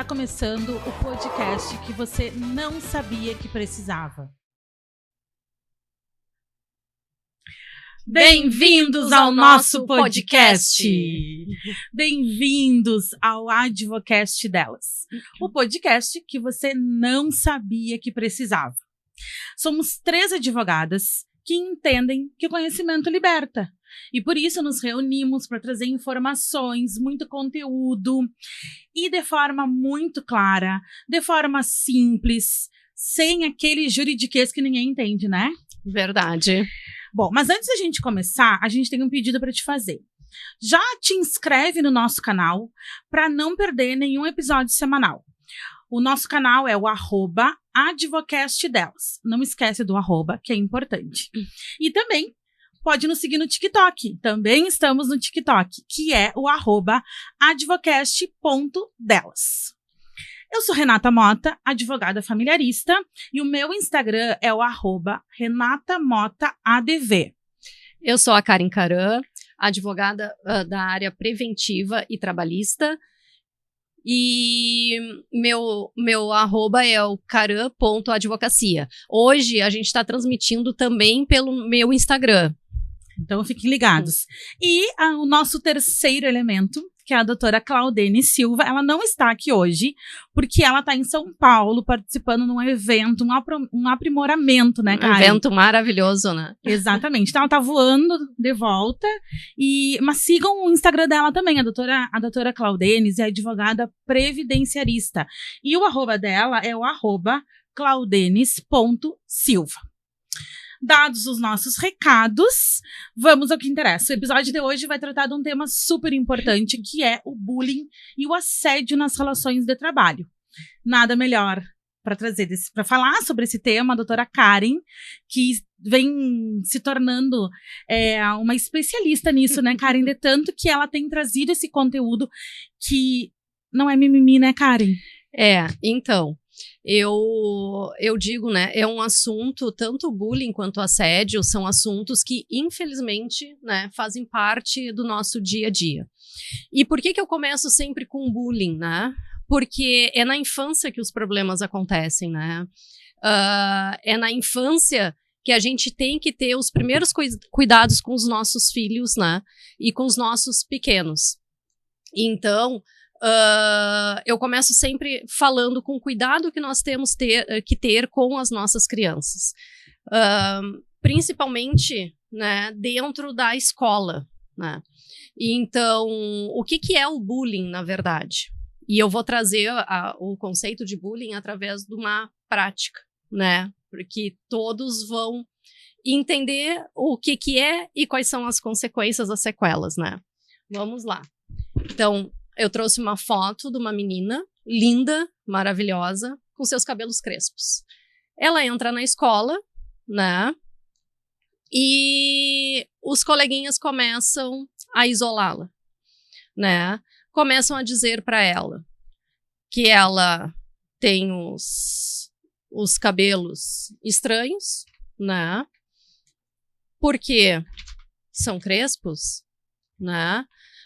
começando o podcast que você não sabia que precisava. Bem-vindos ao nosso podcast! Bem-vindos ao Advocast Delas, o podcast que você não sabia que precisava. Somos 3 advogadas que entendem que o conhecimento liberta. E por isso nos reunimos para trazer informações, muito conteúdo e de forma muito clara, de forma simples, sem aquele juridiquês que ninguém entende, né? Verdade. Bom, mas antes da gente começar, a gente tem um pedido para te fazer. Já te inscreve no nosso canal para não perder nenhum episódio semanal. O nosso canal é o @advocastdelas. Não esquece do @, que é importante. E também pode nos seguir no TikTok. Também estamos no TikTok, que é o @advocast.delas. Eu sou Renata Mota, advogada familiarista, e o meu Instagram é o @RenataMotaADV. Eu sou a Karen Caran, advogada da área preventiva e trabalhista. E meu arroba é o caran.advocacia. Hoje a gente está transmitindo também pelo meu Instagram. Então fiquem ligados. E o nosso terceiro elemento, que é a doutora Claudene Silva, ela não está aqui hoje, porque ela está em São Paulo participando de um evento, um aprimoramento, né, Karen? Um evento maravilhoso, né? Exatamente. Então ela está voando de volta, mas sigam o Instagram dela também, a doutora Claudene é advogada previdenciarista. E o @ dela é o @claudenes.silva. Dados os nossos recados, vamos ao que interessa. O episódio de hoje vai tratar de um tema super importante, que é o bullying e o assédio nas relações de trabalho. Nada melhor para falar sobre esse tema, a doutora Karen, que vem se tornando uma especialista nisso, né, Karen? De tanto que ela tem trazido esse conteúdo que não é mimimi, né, Karen? Então, eu digo, né, é um assunto, tanto o bullying quanto o assédio, são assuntos que, infelizmente, né, fazem parte do nosso dia a dia. E por que eu começo sempre com o bullying, né? Porque é na infância que os problemas acontecem, né? É na infância que a gente tem que ter os primeiros cuidados com os nossos filhos, né? E com os nossos pequenos. Então, eu começo sempre falando com o cuidado que nós temos que ter com as nossas crianças. Principalmente, né, dentro da escola, né? Então, o que é o bullying, na verdade? E eu vou trazer o conceito de bullying através de uma prática, né? Porque todos vão entender o que é e quais são as consequências, as sequelas, né? Vamos lá. Então, eu trouxe uma foto de uma menina linda, maravilhosa, com seus cabelos crespos. Ela entra na escola, né? E os coleguinhas começam a isolá-la, né? Começam a dizer para ela que ela tem os cabelos estranhos, né? Porque são crespos, né?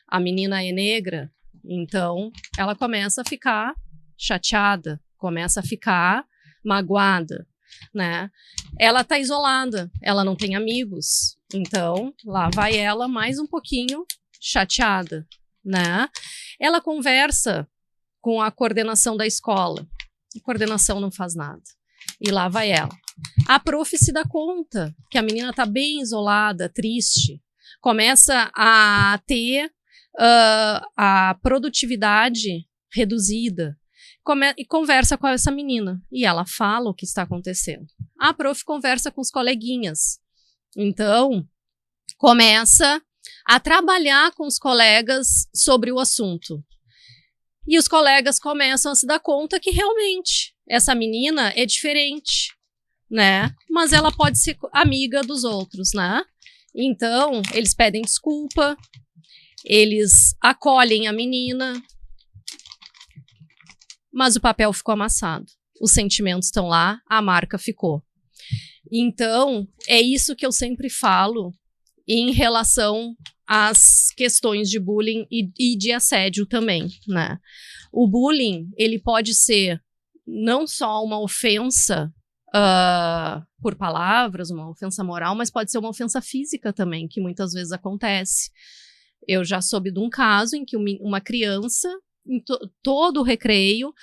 A menina é negra. Então, ela começa a ficar chateada, começa a ficar magoada, né? Ela tá isolada, ela não tem amigos. Então, lá vai ela mais um pouquinho chateada, né? Ela conversa com a coordenação da escola. A coordenação não faz nada. E lá vai ela. A prof se dá conta que a menina tá bem isolada, triste. Começa a ter a produtividade reduzida e conversa com essa menina e ela fala o que está acontecendo. A prof conversa com os coleguinhas, então começa a trabalhar com os colegas sobre o assunto e os colegas começam a se dar conta que realmente essa menina é diferente, né? Mas ela pode ser amiga dos outros, né? Então eles pedem desculpa. Eles acolhem a menina, mas o papel ficou amassado. Os sentimentos estão lá, a marca ficou. Então, é isso que eu sempre falo em relação às questões de bullying e de assédio também, né? O bullying, ele pode ser não só uma ofensa por palavras, uma ofensa moral, mas pode ser uma ofensa física também, que muitas vezes acontece. Eu já soube de um caso em que uma criança, em todo o recreio,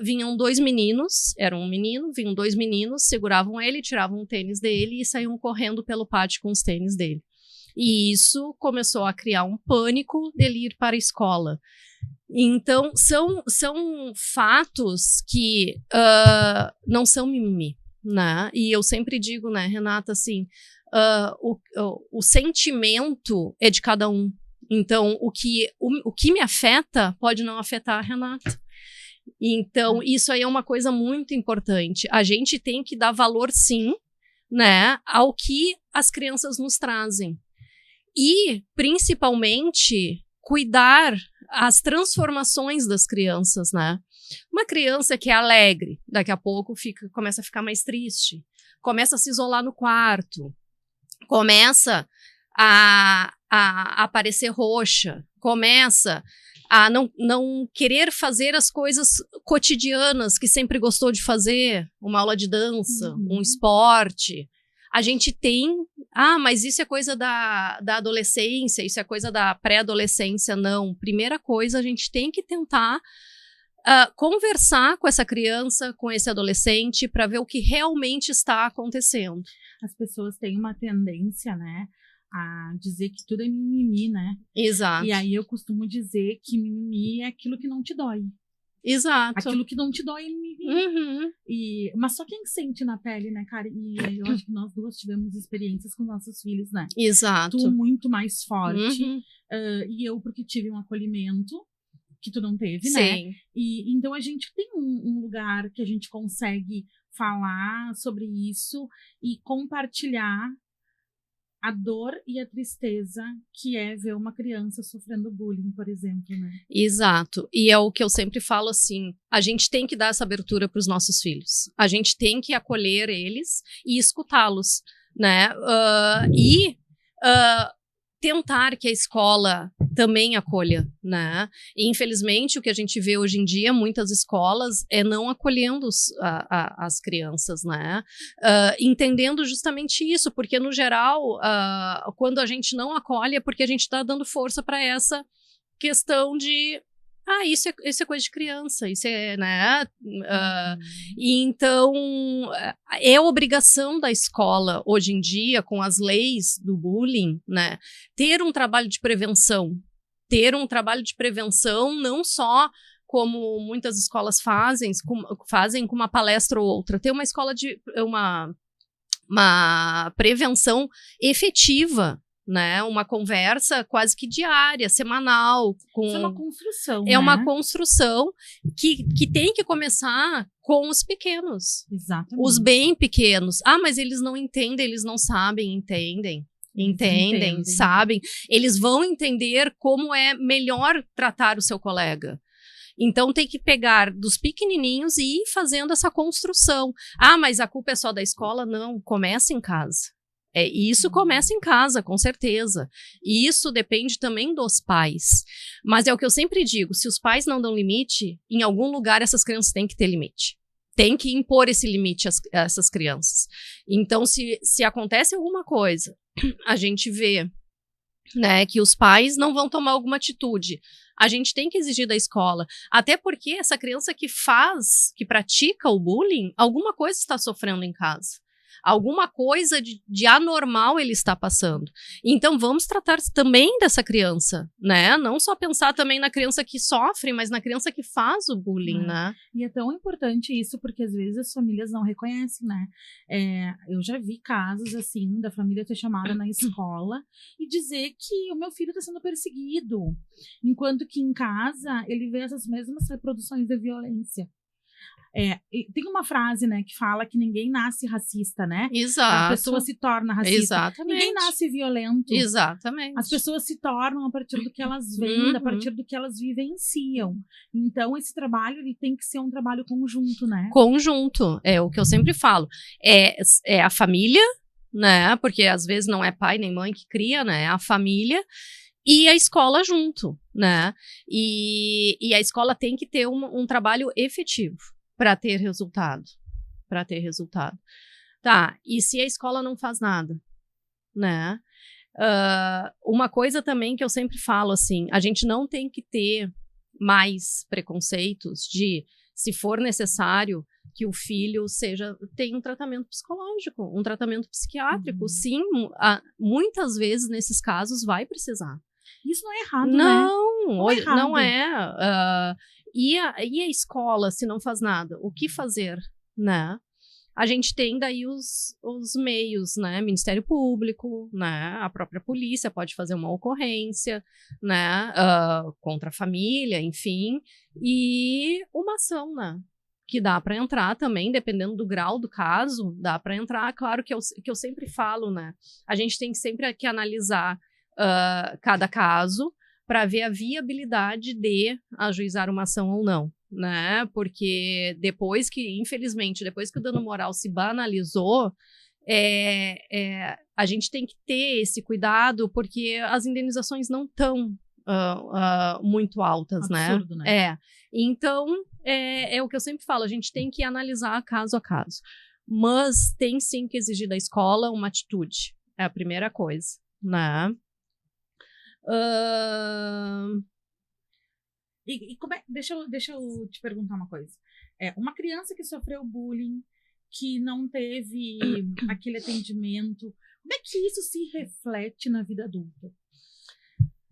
vinham 2 meninos, era um menino, vinham 2 meninos, seguravam ele, tiravam o tênis dele e saíam correndo pelo pátio com os tênis dele. E isso começou a criar um pânico dele ir para a escola. Então, são fatos que não são mimimi, né? E eu sempre digo, né, Renata, assim, o sentimento é de cada um. Então, o que me afeta pode não afetar a Renata. Então, isso aí é uma coisa muito importante. A gente tem que dar valor, sim, né, ao que as crianças nos trazem. E, principalmente, cuidar as transformações das crianças, né? Uma criança que é alegre, daqui a pouco começa a ficar mais triste, começa a se isolar no quarto, começa a aparecer roxa, começa a não querer fazer as coisas cotidianas que sempre gostou de fazer, uma aula de dança, um esporte. A gente tem... mas isso é coisa da adolescência, isso é coisa da pré-adolescência. Não. Primeira coisa, a gente tem que tentar conversar com essa criança, com esse adolescente, para ver o que realmente está acontecendo. As pessoas têm uma tendência, né, a dizer que tudo é mimimi, né? Exato. E aí eu costumo dizer que mimimi é aquilo que não te dói. Exato. Aquilo que não te dói é mimimi. Mas só quem sente na pele, né, cara? E eu acho que nós duas tivemos experiências com nossos filhos, né? Exato. Tu muito mais forte. E eu porque tive um acolhimento que tu não teve, né? Sim. E então a gente tem um lugar que a gente consegue falar sobre isso e compartilhar a dor e a tristeza que é ver uma criança sofrendo bullying, por exemplo, né? Exato. E é o que eu sempre falo, assim, a gente tem que dar essa abertura para os nossos filhos. A gente tem que acolher eles e escutá-los, né? Tentar que a escola também acolha, né? E, infelizmente, o que a gente vê hoje em dia, muitas escolas, é não acolhendo as crianças, né? Entendendo justamente isso, porque, no geral, quando a gente não acolhe, é porque a gente está dando força para essa questão de... isso é coisa de criança, isso é, né? E então, é obrigação da escola, hoje em dia, com as leis do bullying, né? Ter um trabalho de prevenção. Ter um trabalho de prevenção, não só como muitas escolas fazem com uma palestra ou outra. Ter uma escola uma prevenção efetiva, né? Uma conversa quase que diária, semanal. Isso é uma construção, É, né? Uma construção que tem que começar com os pequenos. Exatamente. Os bem pequenos. Mas eles não entendem, eles não sabem, entendem, sabem. Eles vão entender como é melhor tratar o seu colega. Então, tem que pegar dos pequenininhos e ir fazendo essa construção. Mas a culpa é só da escola? Não, começa em casa. Isso começa em casa, com certeza. E isso depende também dos pais. Mas é o que eu sempre digo, se os pais não dão limite, em algum lugar essas crianças têm que ter limite. Tem que impor esse limite a essas crianças. Então, se acontece alguma coisa, a gente vê, né, que os pais não vão tomar alguma atitude. A gente tem que exigir da escola. Até porque essa criança que pratica o bullying, alguma coisa está sofrendo em casa. Alguma coisa de anormal ele está passando. Então, vamos tratar também dessa criança, né? Não só pensar também na criança que sofre, mas na criança que faz o bullying, né? E é tão importante isso, porque às vezes as famílias não reconhecem, né? Eu já vi casos, assim, da família ter chamado na escola e dizer que o meu filho está sendo perseguido, enquanto que em casa ele vê essas mesmas reproduções de violência. Tem uma frase, né, que fala que ninguém nasce racista, né? Exato. A pessoa se torna racista. Exatamente. Ninguém nasce violento. Exatamente. As pessoas se tornam a partir do que elas veem, a partir do que elas vivenciam. Então, esse trabalho, ele tem que ser um trabalho conjunto, né? Conjunto. É o que eu sempre falo. É a família, né? Porque às vezes não é pai nem mãe que cria, né? É a família e a escola junto, né? E a escola tem que ter um trabalho efetivo para ter resultado. Para ter resultado. Tá, e se a escola não faz nada, né? Uma coisa também que eu sempre falo, assim, a gente não tem que ter mais preconceitos de, se for necessário, que o filho tenha um tratamento psicológico, um tratamento psiquiátrico. Sim, muitas vezes, nesses casos, vai precisar. Isso não é errado, Não é. E a escola, se não faz nada, o que fazer, né? A gente tem daí os meios, né? Ministério Público, né? A própria polícia pode fazer uma ocorrência, né? Contra a família, enfim. E uma ação, né? Que dá para entrar também, dependendo do grau do caso, dá para entrar. Claro que eu sempre falo, né? A gente tem sempre que analisar cada caso para ver a viabilidade de ajuizar uma ação ou não, né? Porque infelizmente, depois que o dano moral se banalizou, a gente tem que ter esse cuidado, porque as indenizações não estão muito altas, absurdo, né? Então, é o que eu sempre falo, a gente tem que analisar caso a caso. Mas tem sim que exigir da escola uma atitude. É a primeira coisa, né? Deixa eu te perguntar uma coisa. Uma criança que sofreu bullying, que não teve aquele atendimento, como é que isso se reflete na vida adulta?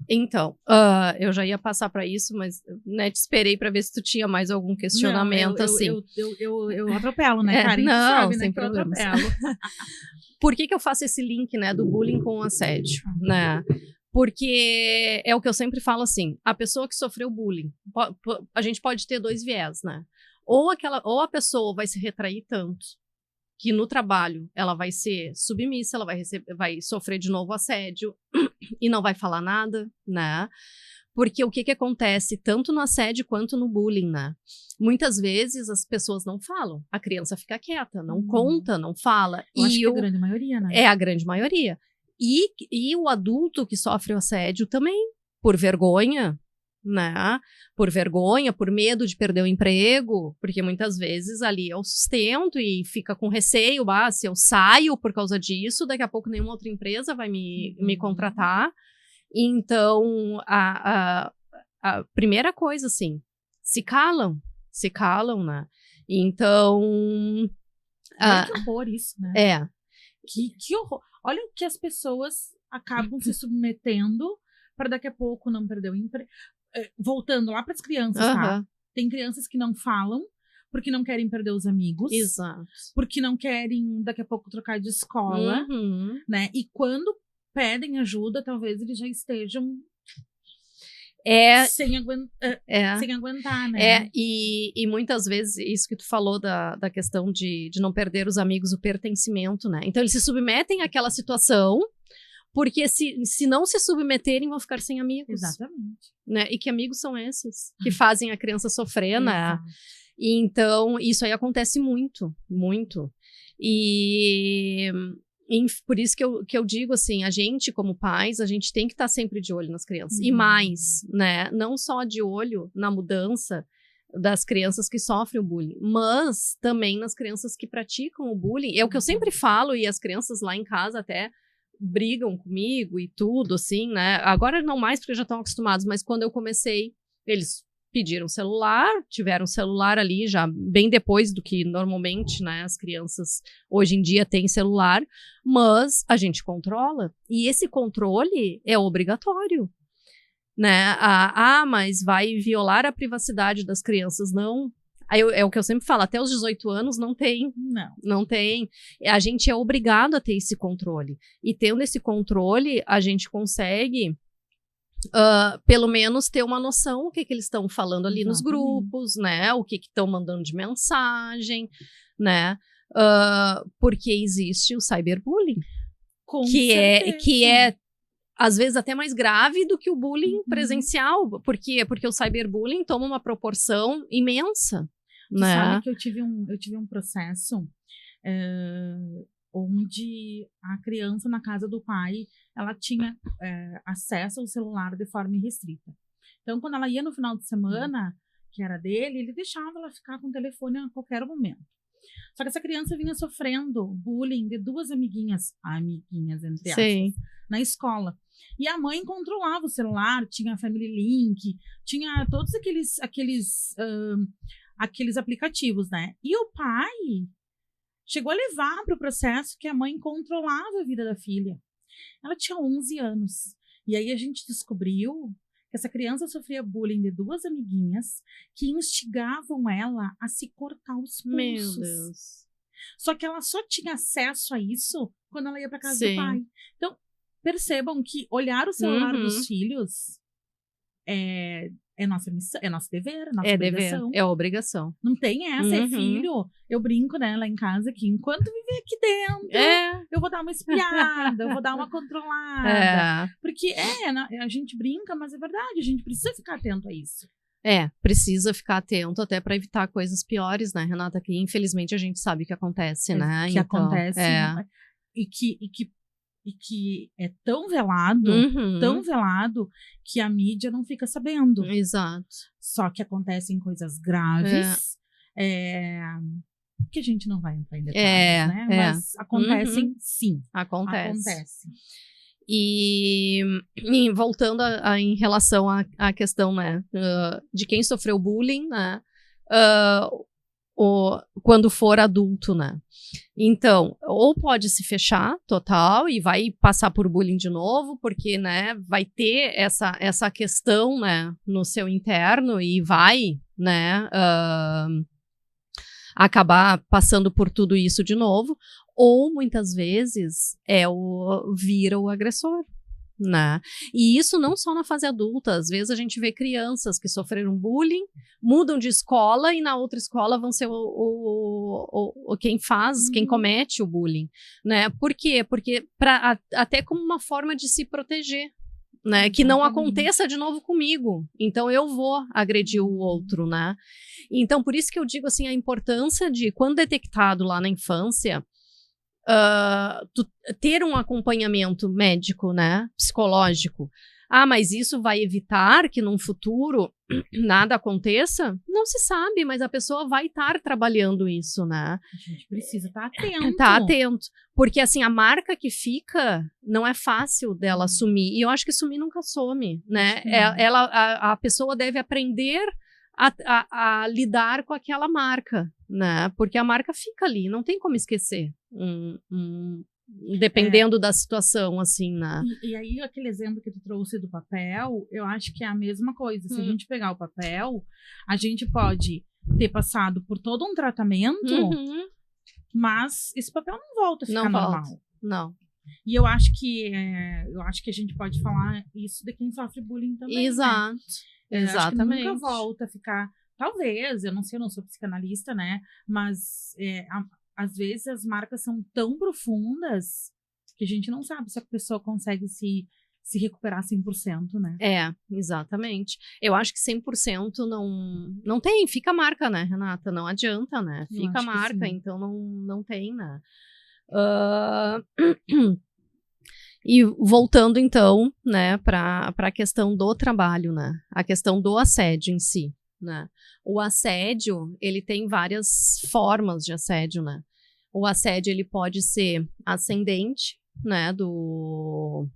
Então, eu já ia passar para isso, mas né, te esperei para ver se tu tinha mais algum questionamento. Eu atropelo, né, Karen? Não, sabe, sem né, problemas. Que eu atropelo. Por que eu faço esse link, né, do bullying com o assédio, né? Porque é o que eu sempre falo, assim, a pessoa que sofreu bullying, a gente pode ter dois viés, né? Ou a pessoa vai se retrair tanto que no trabalho ela vai ser submissa, ela vai sofrer de novo assédio e não vai falar nada, né? Porque o que acontece tanto no assédio quanto no bullying, né? Muitas vezes as pessoas não falam, a criança fica quieta, não conta, não fala. Eu acho que é a grande maioria, né? É a grande maioria. E o adulto que sofre o assédio também, por vergonha, né? Por vergonha, por medo de perder o emprego, porque muitas vezes ali é o sustento e fica com receio, se eu saio por causa disso, daqui a pouco nenhuma outra empresa vai me contratar. Então, a primeira coisa, assim, se calam, né? Então... Que horror isso, né? Que horror. Olha o que as pessoas acabam se submetendo para daqui a pouco não perder o emprego. Voltando lá para as crianças, tá? Tem crianças que não falam porque não querem perder os amigos. Exato. Porque não querem daqui a pouco trocar de escola, né? E quando pedem ajuda, talvez eles já estejam sem aguentar, né? E muitas vezes, isso que tu falou da questão de não perder os amigos, o pertencimento, né? Então, eles se submetem àquela situação, porque se não se submeterem, vão ficar sem amigos. Exatamente. Né? E que amigos são esses? Que fazem a criança sofrer, né? E então, isso aí acontece muito, muito. E por isso que eu digo assim, a gente como pais, a gente tem que estar sempre de olho nas crianças. E mais, né? Não só de olho na mudança das crianças que sofrem o bullying, mas também nas crianças que praticam o bullying. É o que eu sempre falo, e as crianças lá em casa até brigam comigo e tudo, assim, né? Agora não mais porque já estão acostumados, mas quando eu comecei, eles pediram celular, tiveram celular ali já bem depois do que normalmente, né, as crianças hoje em dia têm celular, mas a gente controla, e esse controle é obrigatório, né? Mas vai violar a privacidade das crianças, não. É o que eu sempre falo, até os 18 anos não tem. Não tem. A gente é obrigado a ter esse controle. E tendo esse controle, a gente consegue, pelo menos, ter uma noção o que eles estão falando ali nos grupos, né? O que estão mandando de mensagem, né? Porque existe o cyberbullying. Que é às vezes até mais grave do que o bullying presencial. Por quê? Porque o cyberbullying toma uma proporção imensa. Tu sabe que eu tive um processo onde a criança na casa do pai, ela tinha acesso ao celular de forma irrestrita. Então, quando ela ia no final de semana, que era dele, ele deixava ela ficar com o telefone a qualquer momento. Só que essa criança vinha sofrendo bullying de 2 amiguinhas entre aspas, na escola. E a mãe controlava o celular, tinha a Family Link, tinha todos aqueles aplicativos, né? E o pai chegou a levar para o processo que a mãe controlava a vida da filha. Ela tinha 11 anos. E aí a gente descobriu que essa criança sofria bullying de 2 amiguinhas que instigavam ela a se cortar os pulsos. Meu Deus. Só que ela só tinha acesso a isso quando ela ia para casa do pai. Então, percebam que olhar o celular dos filhos é nossa missão, é nosso dever, é nossa obrigação. Dever, é obrigação. Não tem essa, é filho. Eu brinco, né, lá em casa, que enquanto viver aqui dentro, eu vou dar uma espiada, eu vou dar uma controlada. Porque a gente brinca, mas é verdade, a gente precisa ficar atento a isso. Precisa ficar atento até para evitar coisas piores, né, Renata? Que infelizmente a gente sabe que acontece, né? Que acontece, né? E que é tão velado, que a mídia não fica sabendo. Exato. Só que acontecem coisas graves, que a gente não vai entrar em detalhes, né? Mas acontecem, sim. Acontece. E voltando em relação à questão, né, de quem sofreu bullying, né, quando for adulto, né? Então, ou pode se fechar total e vai passar por bullying de novo, porque, né, vai ter essa questão, né, no seu interno e vai, né, acabar passando por tudo isso de novo, ou muitas vezes vira o agressor, né? E isso não só na fase adulta, às vezes a gente vê crianças que sofreram bullying, mudam de escola e na outra escola vão ser quem comete o bullying, né? Por quê? Porque até como uma forma de se proteger, né? Que não aconteça de novo comigo, então eu vou agredir o outro, né? Então por isso que eu digo assim, a importância de, quando detectado lá na infância, ter um acompanhamento médico, né, psicológico. Mas isso vai evitar que num futuro nada aconteça? Não se sabe, mas a pessoa vai estar trabalhando isso, né? A gente precisa estar atento. Tá atento. Porque, assim, a marca que fica não é fácil dela sumir. E eu acho que sumir nunca some, né? A pessoa deve aprender a lidar com aquela marca, né? Porque a marca fica ali, não tem como esquecer. Dependendo da situação, assim, né? E aí, aquele exemplo que tu trouxe do papel, eu acho que é a mesma coisa. Se a gente pegar o papel, a gente pode ter passado por todo um tratamento, mas esse papel não volta a ficar normal. Não. E eu acho que a gente pode falar isso de quem sofre bullying também. Exato. Né? Exatamente. Acho que nunca volta a ficar. Talvez, eu não sei, eu não sou psicanalista, né? Mas às vezes as marcas são tão profundas que a gente não sabe se a pessoa consegue se recuperar 100%, né? Exatamente. Eu acho que 100% não tem, fica a marca, né, Renata? Não adianta, né? Fica a marca, então não tem, né? E voltando, então, né, para a questão do trabalho, né? A questão do assédio em si, né? O assédio, ele tem várias formas de assédio, né? O assédio, ele pode ser ascendente, né, do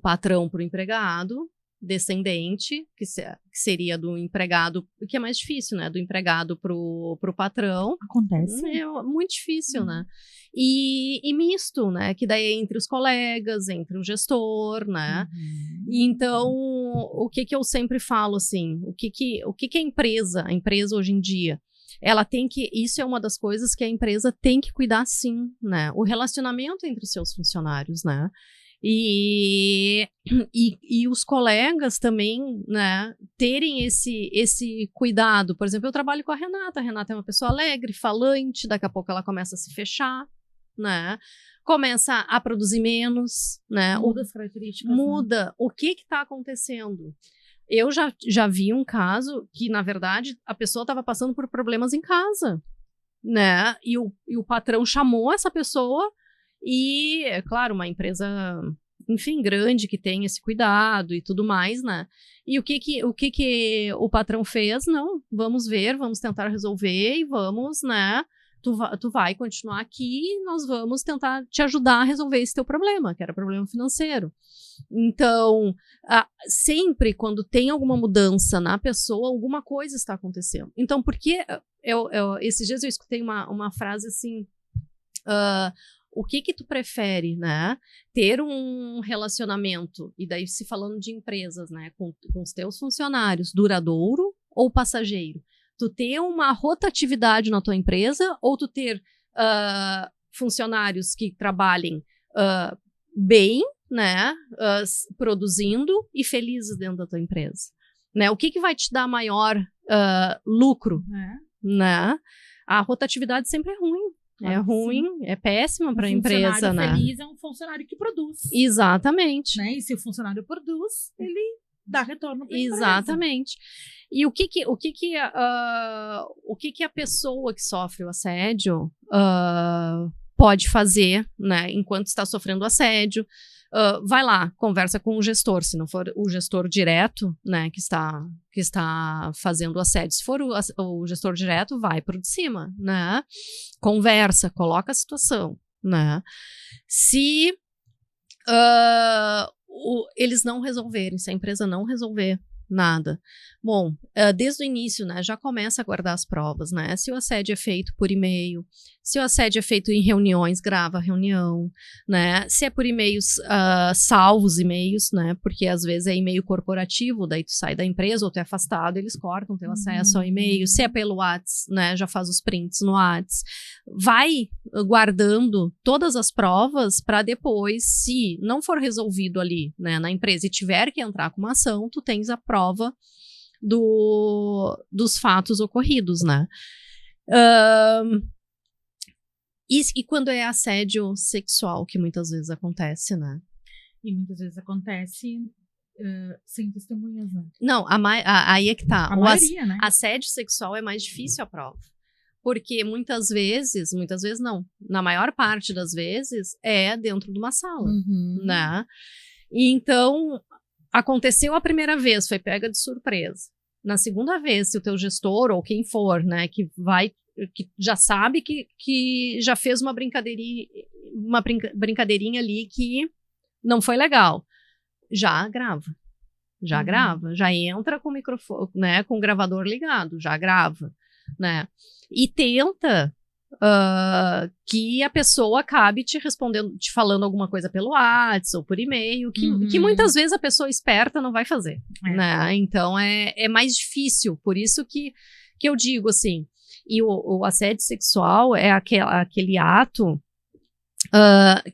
patrão para o empregado, descendente, que seria do empregado, que é mais difícil, né, do empregado pro patrão. Acontece. É muito difícil, né? E misto, né, que daí é entre os colegas, entre o gestor, né? Então, o que eu sempre falo, assim, o que a empresa hoje em dia, ela tem que, isso é uma das coisas que a empresa tem que cuidar, sim, né? O relacionamento entre os seus funcionários, né? E os colegas também, né, terem esse cuidado. Por exemplo, eu trabalho com a Renata é uma pessoa alegre, falante, daqui a pouco ela começa a se fechar, né, começa a produzir menos, né, muda as características, muda, né? O que está acontecendo? Eu já vi um caso que, na verdade, a pessoa estava passando por problemas em casa, né? E o patrão chamou essa pessoa e, é claro, uma empresa, enfim, grande que tem esse cuidado e tudo mais, né? E o que o patrão fez? Não, vamos ver, vamos tentar resolver e vamos, né? Tu vai continuar aqui e nós vamos tentar te ajudar a resolver esse teu problema, que era problema financeiro. Então, sempre quando tem alguma mudança na pessoa, alguma coisa está acontecendo. Então, por que... esses dias eu escutei uma frase assim... o que tu prefere, né? Ter um relacionamento, e daí se falando de empresas, né? Com os teus funcionários, duradouro ou passageiro? Tu ter uma rotatividade na tua empresa ou tu ter funcionários que trabalhem bem, né? Produzindo e felizes dentro da tua empresa, né? O que vai te dar maior lucro, né? A rotatividade sempre é ruim. É ruim, é péssima para a empresa, né? Um funcionário feliz é um funcionário que produz. Exatamente. Né? E se o funcionário produz, ele dá retorno para a empresa. Exatamente. E o que a pessoa que sofre o assédio pode fazer, né, enquanto está sofrendo assédio? Vai lá, conversa com o gestor, se não for o gestor direto, né, que está fazendo o assédio. Se for o gestor direto, vai para o de cima, né? Conversa, coloca a situação, né? Se eles não resolverem, se a empresa não resolver nada, bom, desde o início, né, já começa a guardar as provas, né? Se o assédio é feito por e-mail, se o assédio é feito em reuniões, grava a reunião, né? Se é por e-mails, salva os e-mails, né? Porque às vezes é e-mail corporativo, daí tu sai da empresa ou tu é afastado, eles cortam teu acesso ao e-mail. Se é pelo WhatsApp, né? Já faz os prints no WhatsApp. Vai guardando todas as provas para depois, se não for resolvido ali, né, na empresa e tiver que entrar com uma ação, tu tens a prova dos fatos ocorridos, né? E quando é assédio sexual, que muitas vezes acontece, né? E muitas vezes acontece sem testemunhas, né? Não, aí é que tá. A maioria, né? Assédio sexual é mais difícil a prova. Porque muitas vezes não, na maior parte das vezes é dentro de uma sala, né? E então, aconteceu a primeira vez, foi pega de surpresa. Na segunda vez, se o teu gestor ou quem for, né, que já sabe que já fez uma brincadeirinha ali que não foi legal, já grava, já entra com o microfone, né, com o gravador ligado, já grava, né, e tenta que a pessoa acabe te respondendo, te falando alguma coisa pelo WhatsApp ou por e-mail, que muitas vezes a pessoa esperta não vai fazer, né? Então é mais difícil, por isso que eu digo assim, e o assédio sexual é aquele ato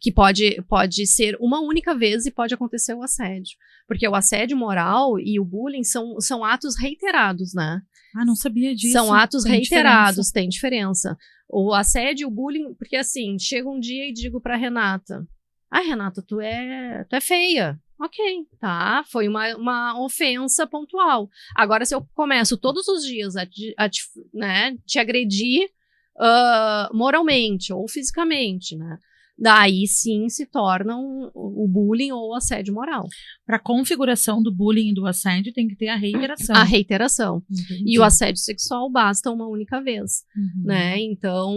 que pode ser uma única vez e pode acontecer o assédio, porque o assédio moral e o bullying são atos reiterados, né? Ah, não sabia disso. São atos reiterados, tem diferença. O assédio e o bullying, porque assim, chega um dia e digo pra Renata, Renata, tu é feia. Ok, tá, foi uma ofensa pontual. Agora, se eu começo todos os dias a te agredir moralmente ou fisicamente, né? Daí sim se torna o bullying ou o assédio moral. Para a configuração do bullying e do assédio tem que ter a reiteração. A reiteração. Entendi. E o assédio sexual basta uma única vez, né? Então,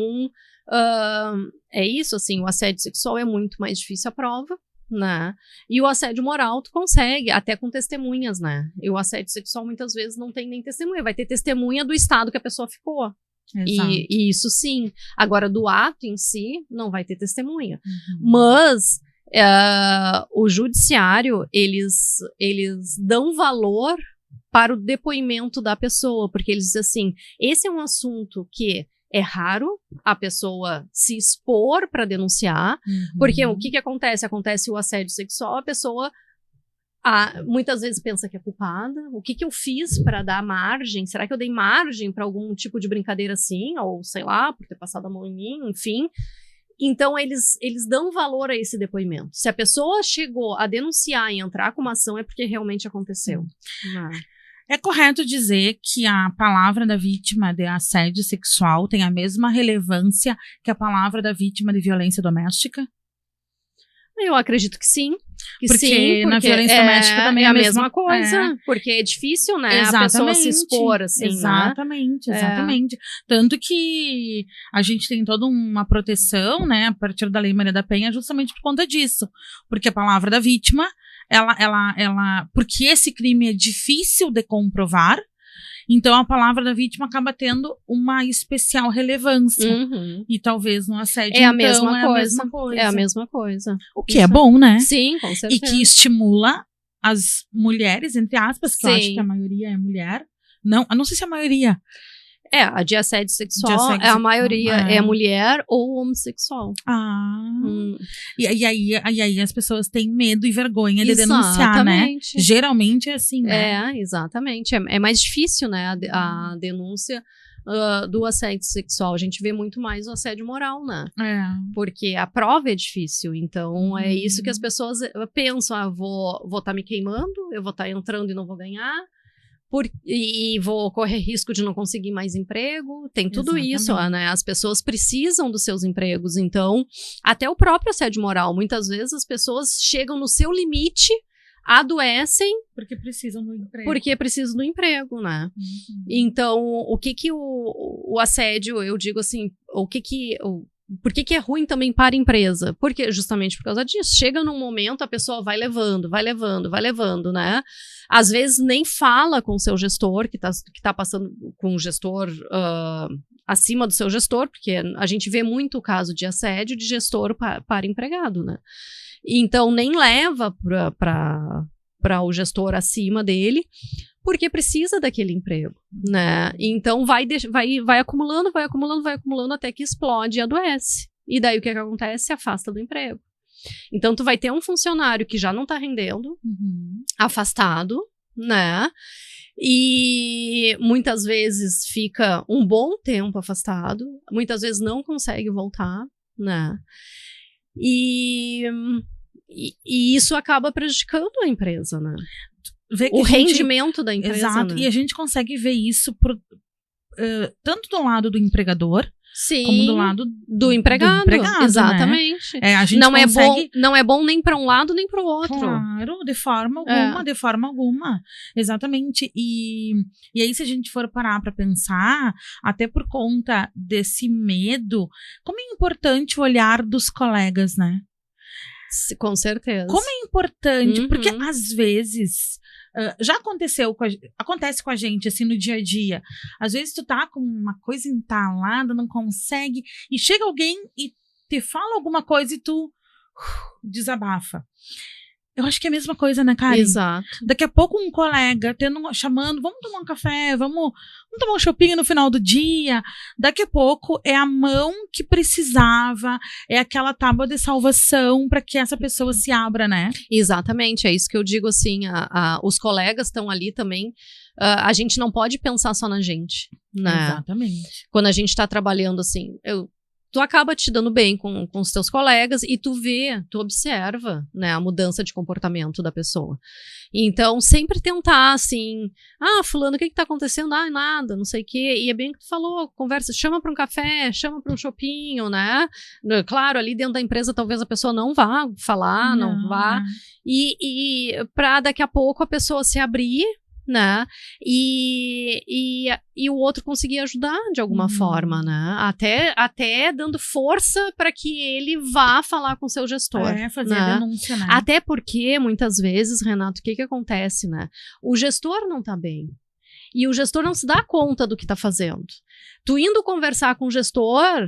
é isso, assim, o assédio sexual é muito mais difícil a prova, né? E o assédio moral tu consegue, até com testemunhas, né? E o assédio sexual muitas vezes não tem nem testemunha, vai ter testemunha do estado que a pessoa ficou. E isso sim. Agora, do ato em si, não vai ter testemunha. Mas o judiciário, eles dão valor para o depoimento da pessoa, porque eles dizem assim, esse é um assunto que é raro a pessoa se expor para denunciar, porque o que acontece? Acontece o assédio sexual, a pessoa muitas vezes pensa que é culpada. O que eu fiz para dar margem? Será que eu dei margem para algum tipo de brincadeira assim? Ou sei lá, por ter passado a mão em mim, enfim. Então, eles dão valor a esse depoimento. Se a pessoa chegou a denunciar e entrar com uma ação, é porque realmente aconteceu. É correto dizer que a palavra da vítima de assédio sexual tem a mesma relevância que a palavra da vítima de violência doméstica? Eu acredito que sim. Porque na violência doméstica também é é a mesma coisa. É. Porque é difícil, né? A pessoa se expor, assim, Exatamente, né? exatamente. Tanto que a gente tem toda uma proteção, né, a partir da Lei Maria da Penha, justamente por conta disso. Porque a palavra da vítima, porque esse crime é difícil de comprovar, então a palavra da vítima acaba tendo uma especial relevância. E talvez no assédio, é a então, mesma é coisa. a mesma coisa. É a mesma coisa. O que é bom, né? Sim, com certeza. E que estimula as mulheres, entre aspas, que eu acho Sim. que a maioria é mulher. Não sei se a maioria. A de assédio sexual, a maioria é mulher ou homossexual. E aí as pessoas têm medo e vergonha de denunciar, né? Geralmente é assim, né? Exatamente. É mais difícil, né, a denúncia do assédio sexual. A gente vê muito mais o assédio moral, né? Porque a prova é difícil. Então, é isso que as pessoas pensam. Vou estar me queimando, eu vou estar entrando e não vou ganhar. E vou correr risco de não conseguir mais emprego, tem tudo isso, né? As pessoas precisam dos seus empregos, então, até o próprio assédio moral, muitas vezes as pessoas chegam no seu limite, adoecem porque precisam do emprego. Porque precisam do emprego, né? Então, o que o assédio, eu digo assim, por que é ruim também para a empresa? Porque justamente por causa disso. Chega num momento, a pessoa vai levando, né? Às vezes nem fala com o seu gestor, que tá passando com o gestor acima do seu gestor, porque a gente vê muito o caso de assédio de gestor para empregado, né? Então, nem leva para o gestor acima dele, porque precisa daquele emprego, né? Então vai acumulando até que explode e adoece. E daí o que acontece? Se afasta do emprego. Então tu vai ter um funcionário que já não tá rendendo, afastado, né? E muitas vezes fica um bom tempo afastado, muitas vezes não consegue voltar, né? E isso acaba prejudicando a empresa, né? O rendimento da empresa. Exato, né? E a gente consegue ver isso tanto do lado do empregador, Sim, como do lado do empregado. Exatamente. Né? A gente não é bom nem para um lado nem para o outro. Claro, de forma alguma. Exatamente. E aí, se a gente for parar para pensar, até por conta desse medo, como é importante o olhar dos colegas, né? Com certeza. Como é importante, porque às vezes já acontece com a gente assim no dia a dia. Às vezes tu tá com uma coisa entalada, não consegue, e chega alguém e te fala alguma coisa e tu desabafa. Eu acho que é a mesma coisa, né, Karen? Exato. Daqui a pouco um colega chamando, vamos tomar um café, vamos tomar um shopping no final do dia. Daqui a pouco é a mão que precisava, é aquela tábua de salvação para que essa pessoa se abra, né? Exatamente, é isso que eu digo assim, os colegas estão ali também, a gente não pode pensar só na gente, né? Exatamente. Quando a gente está trabalhando assim, tu acaba te dando bem com os teus colegas e tu observa, né, a mudança de comportamento da pessoa. Então, sempre tentar, assim, fulano, o que tá acontecendo? Nada, não sei o quê. E é bem o que tu falou, conversa, chama para um café, chama para um shopping, né? Claro, ali dentro da empresa talvez a pessoa não vá falar, não vá. E para daqui a pouco a pessoa se abrir, né? E o outro conseguir ajudar de alguma forma, né? Até dando força para que ele vá falar com o seu gestor. Fazer né? a denúncia, né? Até porque, muitas vezes, Renato, o que acontece, né? O gestor não tá bem. E o gestor não se dá conta do que tá fazendo. Tu indo conversar com o gestor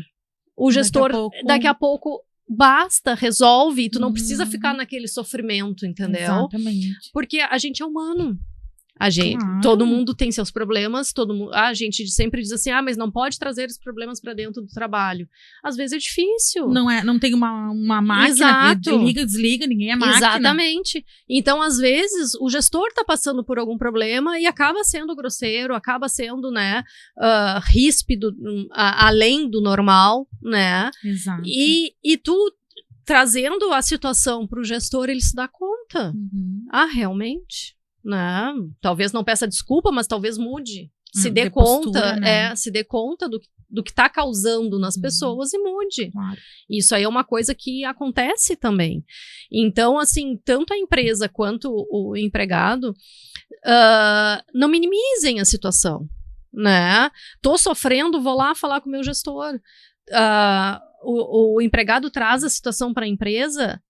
daqui a pouco basta, resolve, e tu não precisa ficar naquele sofrimento, entendeu? Exatamente. Porque a gente é humano. Claro. Todo mundo tem seus problemas, a gente sempre diz assim, mas não pode trazer os problemas para dentro do trabalho. Às vezes é difícil. Não tem uma máquina que liga, desliga, ninguém é máquina. Exatamente. Então, às vezes, o gestor tá passando por algum problema e acaba sendo grosseiro, acaba sendo, né, ríspido, além do normal, né? Exato. E tu, trazendo a situação pro gestor, ele se dá conta. Realmente? né? Talvez não peça desculpa, mas talvez mude. Se dê postura, conta, né? se dê conta do que está causando nas pessoas e mude. Claro. Isso aí é uma coisa que acontece também. Então, assim, tanto a empresa quanto o empregado não minimizem a situação, né? Tô sofrendo, vou lá falar com o meu gestor. O empregado traz a situação para a empresa,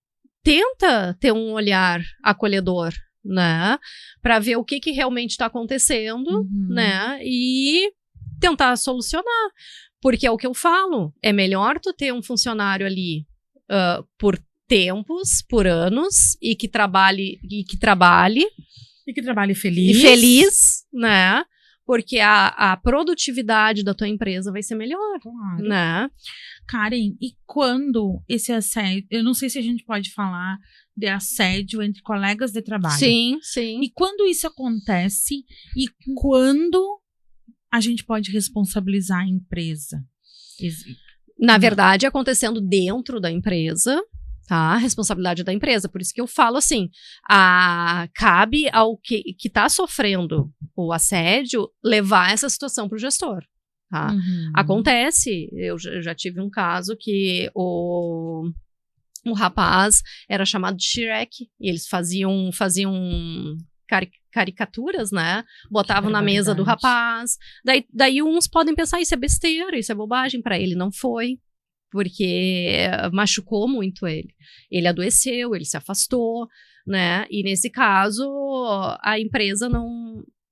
tenta ter um olhar acolhedor, né? Para ver o que realmente está acontecendo, né? E tentar solucionar. Porque é o que eu falo, é melhor tu ter um funcionário ali por tempos, por anos, e que trabalhe feliz, né? Porque a produtividade da tua empresa vai ser melhor, claro, né? Karen, e quando esse assédio, eu não sei se a gente pode falar de assédio entre colegas de trabalho. Sim, sim. E quando isso acontece, e quando a gente pode responsabilizar a empresa? Na verdade, acontecendo dentro da empresa, tá? A responsabilidade da empresa. Por isso que eu falo assim, cabe ao que está sofrendo o assédio levar essa situação para o gestor. Tá? Acontece, eu já tive um caso que o rapaz era chamado de Shrek, e eles faziam caricaturas, né? Botavam na mesa do rapaz. Daí uns podem pensar, isso é besteira, isso é bobagem. Para ele não foi, porque machucou muito ele. Ele adoeceu, ele se afastou, né? E nesse caso, a empresa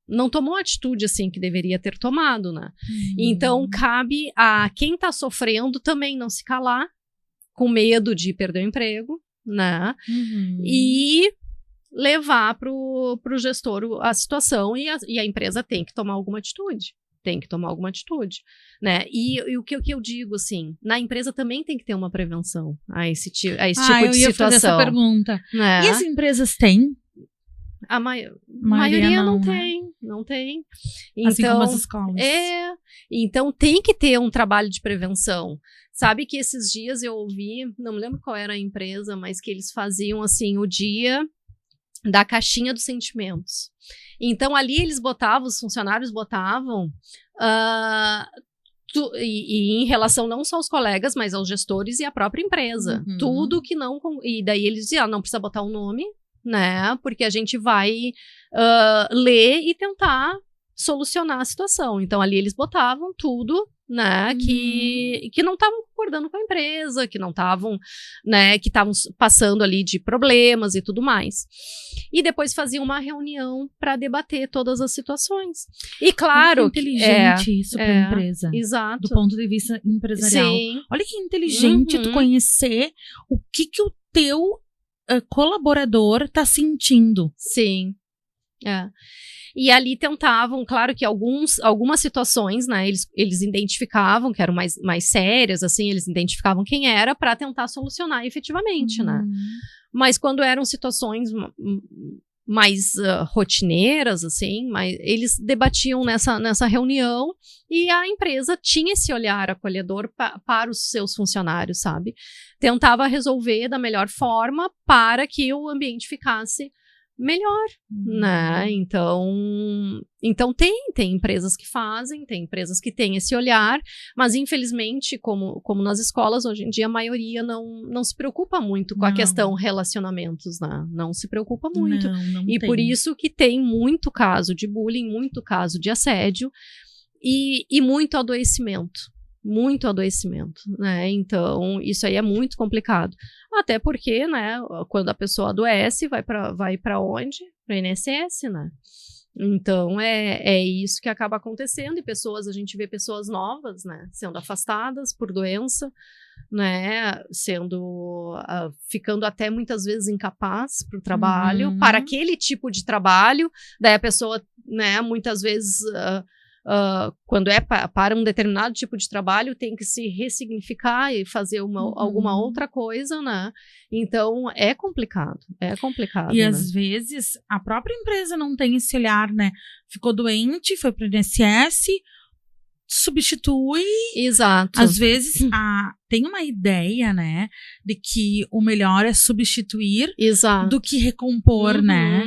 não tomou a atitude assim que deveria ter tomado, né? Então, cabe a quem tá sofrendo também não se calar, com medo de perder o emprego, né? E levar pro gestor a situação, e a empresa tem que tomar alguma atitude. Né? E o que eu digo, assim, na empresa também tem que ter uma prevenção a esse tipo de situação. Eu ia fazer essa pergunta. Né? E as empresas têm? A maioria não né? tem, não tem. Então, assim como as escolas. Então tem que ter um trabalho de prevenção. Sabe que esses dias eu ouvi, não me lembro qual era a empresa, mas que eles faziam assim o dia da caixinha dos sentimentos. Então ali os funcionários botavam e em relação não só aos colegas, mas aos gestores e à própria empresa. Tudo que não... E daí eles diziam, não precisa botar o nome, né? Porque a gente vai ler e tentar solucionar a situação. Então, ali eles botavam tudo, né? Que não estavam concordando com a empresa, que não estavam, né? Que estavam passando ali de problemas e tudo mais. E depois faziam uma reunião para debater todas as situações. E claro... Olha que inteligente isso para a empresa. Exato. Do ponto de vista empresarial. Sim. Olha que inteligente tu conhecer o que o teu colaborador tá sentindo. Sim. E ali tentavam, claro que algumas situações, né, eles identificavam que eram mais sérias, assim, eles identificavam quem era para tentar solucionar efetivamente, né. Mas quando eram situações mais rotineiras, assim, eles debatiam nessa reunião, e a empresa tinha esse olhar acolhedor para os seus funcionários, sabe? Tentava resolver da melhor forma para que o ambiente ficasse melhor, né? Então tem empresas que fazem, tem empresas que têm esse olhar, mas infelizmente, como nas escolas, hoje em dia a maioria não se preocupa muito com a questão relacionamentos, né? Não se preocupa muito. Não e tem. Por isso que tem muito caso de bullying, muito caso de assédio e muito adoecimento. Muito adoecimento, né? Então, isso aí é muito complicado. Até porque, né, quando a pessoa adoece, vai para onde? Para INSS, né? Então, é isso que acaba acontecendo. E a gente vê pessoas novas, né, sendo afastadas por doença, né, ficando até muitas vezes incapaz para o trabalho, para aquele tipo de trabalho. Daí a pessoa, né, muitas vezes... quando é para um determinado tipo de trabalho, tem que se ressignificar e fazer alguma outra coisa, né? Então, é complicado. E às vezes, a própria empresa não tem esse olhar, né? Ficou doente, foi para o INSS, substitui. Exato. Às vezes, tem uma ideia, né? De que o melhor é substituir do que recompor, né?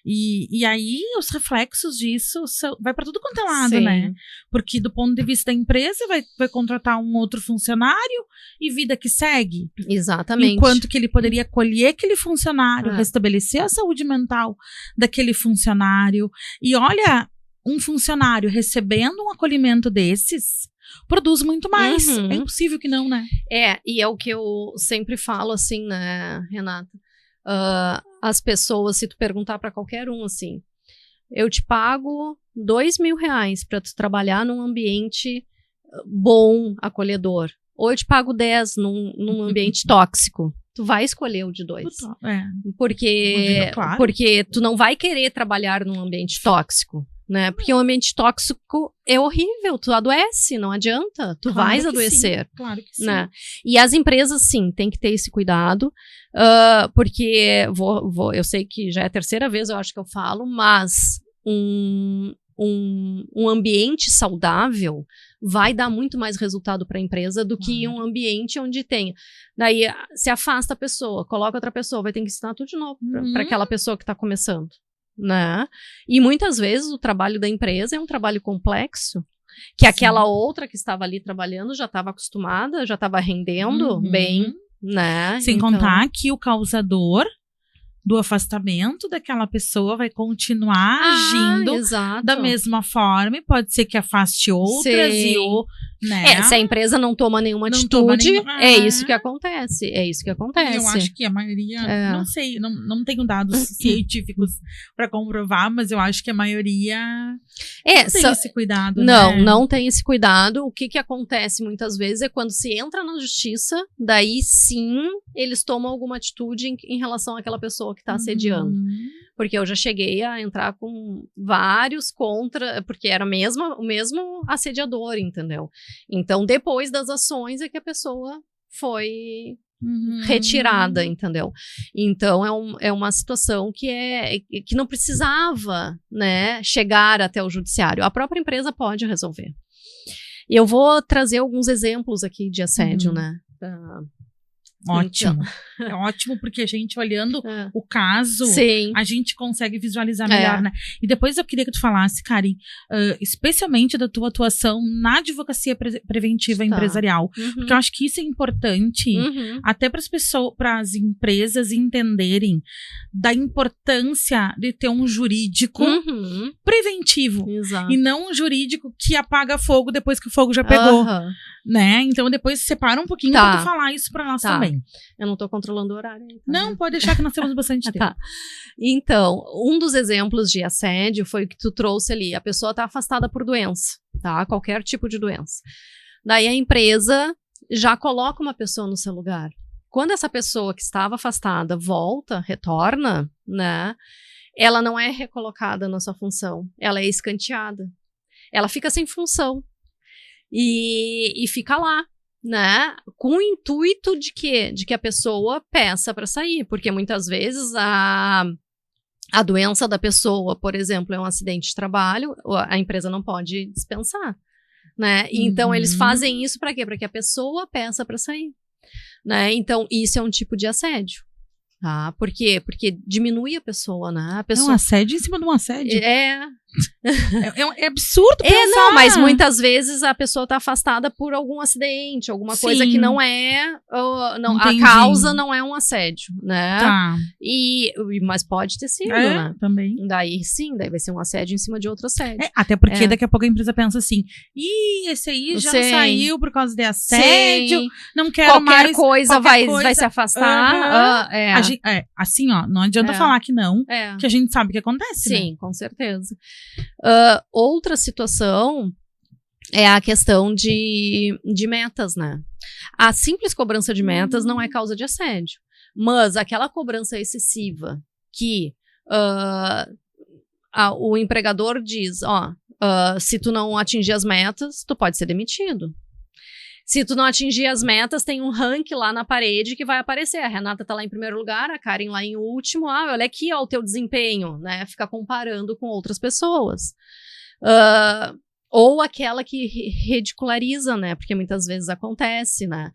E aí os reflexos disso vai para tudo quanto é lado, Sim. né? Porque do ponto de vista da empresa, vai contratar um outro funcionário e vida que segue. Exatamente. Enquanto que ele poderia acolher aquele funcionário, É. restabelecer a saúde mental daquele funcionário. E olha, um funcionário recebendo um acolhimento desses produz muito mais. Uhum. É impossível que não, né? E é o que eu sempre falo, assim, né, Renata? As pessoas, se tu perguntar para qualquer um, assim, eu te pago R$2.000 para tu trabalhar num ambiente bom, acolhedor. Ou eu te pago 10 num ambiente tóxico. Tu vai escolher o de 2. É. Porque, Claro. porque tu não vai querer trabalhar num ambiente tóxico, né? Porque um ambiente tóxico é horrível, tu adoece, não adianta, tu Claro vais que adoecer. sim, claro que sim. Né? E as empresas, sim, têm que ter esse cuidado, porque eu sei que já é a terceira vez, eu acho que eu falo, mas um ambiente saudável vai dar muito mais resultado para a empresa do que um ambiente onde tem. Daí se afasta a pessoa, coloca outra pessoa, vai ter que ensinar tudo de novo para aquela pessoa que está começando. Né? E muitas vezes o trabalho da empresa é um trabalho complexo, que aquela outra que estava ali trabalhando já estava acostumada, já estava rendendo bem, né? Sem contar que o causador do afastamento daquela pessoa vai continuar agindo exato. da mesma forma, e pode ser que afaste outras. Sim. Né? Se a empresa não toma nenhuma atitude, é isso que acontece. É isso que acontece. Eu acho que a maioria, não sei, não tenho dados científicos para comprovar, mas eu acho que a maioria não tem esse cuidado. Não tem esse cuidado. O que acontece muitas vezes é quando se entra na justiça, daí sim eles tomam alguma atitude em relação àquela pessoa que está assediando. Porque eu já cheguei a entrar com vários contra, porque era o mesmo assediador, entendeu? Então, depois das ações é que a pessoa foi retirada, entendeu? Então, é uma situação que não precisava, né, chegar até o judiciário. A própria empresa pode resolver. E eu vou trazer alguns exemplos aqui de assédio, né? Ótimo. É ótimo, porque a gente olhando o caso, sim, a gente consegue visualizar melhor, né? E depois eu queria que tu falasse, Karen, especialmente da tua atuação na advocacia preventiva empresarial. Porque eu acho que isso é importante até para as pessoas, para as empresas entenderem da importância de ter um jurídico preventivo. Exato. E não um jurídico que apaga fogo depois que o fogo já pegou. Né? Então depois separa um pouquinho pra tu falar isso pra nós também. Eu não tô controlando o horário. Então. Não, pode deixar que nós temos bastante tempo. Então, um dos exemplos de assédio foi o que tu trouxe ali. A pessoa tá afastada por doença, tá? Qualquer tipo de doença. Daí a empresa já coloca uma pessoa no seu lugar. Quando essa pessoa que estava afastada retorna, né? Ela não é recolocada na sua função. Ela é escanteada. Ela fica sem função. E fica lá, né? Com o intuito de quê? De que a pessoa peça para sair, porque muitas vezes a doença da pessoa, por exemplo, é um acidente de trabalho, a empresa não pode dispensar, né? Então eles fazem isso para quê? Para que a pessoa peça para sair, né? Então isso é um tipo de assédio. Por quê? Porque diminui a pessoa, né? A pessoa... É um assédio em cima de um assédio. É absurdo pensar. Não, mas muitas vezes a pessoa está afastada por algum acidente, alguma coisa que não é... a causa não é um assédio, né? Tá. Mas pode ter sido, né? Também. Daí sim, daí vai ser um assédio em cima de outro assédio. Até porque daqui a pouco a empresa pensa assim, esse aí já saiu por causa de assédio, não quero mais. Qualquer coisa vai se afastar. Assim, ó, não adianta falar que não, que a gente sabe o que acontece, sim, né? Com certeza. Outra situação é a questão de metas, né? A simples cobrança de metas não é causa de assédio, mas aquela cobrança excessiva que o empregador diz, se tu não atingir as metas, tu pode ser demitido. Se tu não atingir as metas, tem um ranking lá na parede que vai aparecer. A Renata tá lá em primeiro lugar, a Karen lá em último. Olha aqui, o teu desempenho, né? Fica comparando com outras pessoas. Ou aquela que ridiculariza, né? Porque muitas vezes acontece, né?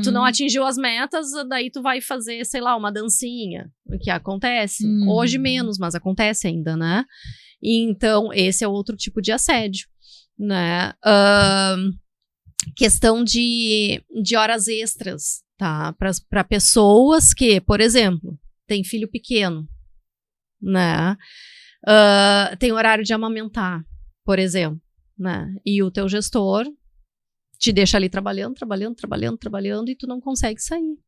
Tu não atingiu as metas, daí tu vai fazer, sei lá, uma dancinha. O que acontece. Hoje menos, mas acontece ainda, né? Então, esse é outro tipo de assédio, né? Questão de horas extras, tá? Para pessoas que, por exemplo, têm filho pequeno, né? Tem horário de amamentar, por exemplo. Né? E o teu gestor te deixa ali trabalhando e tu não consegue sair,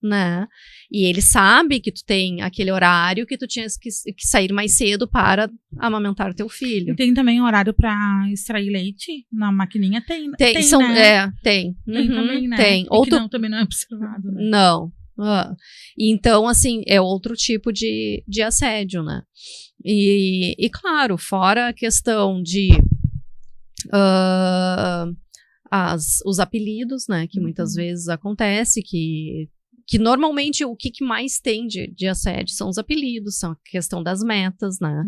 né? E ele sabe que tu tem aquele horário que tu tinhas que sair mais cedo para amamentar teu filho. E tem também horário para extrair leite na maquininha? Tem, né? Tem Tem também, né? Tem. Ou também não é observado, né? Não. Então, assim, é outro tipo de assédio, né? E claro, fora a questão de os apelidos, né, que muitas vezes acontece, que normalmente o que mais tem de assédio são os apelidos, são a questão das metas, né,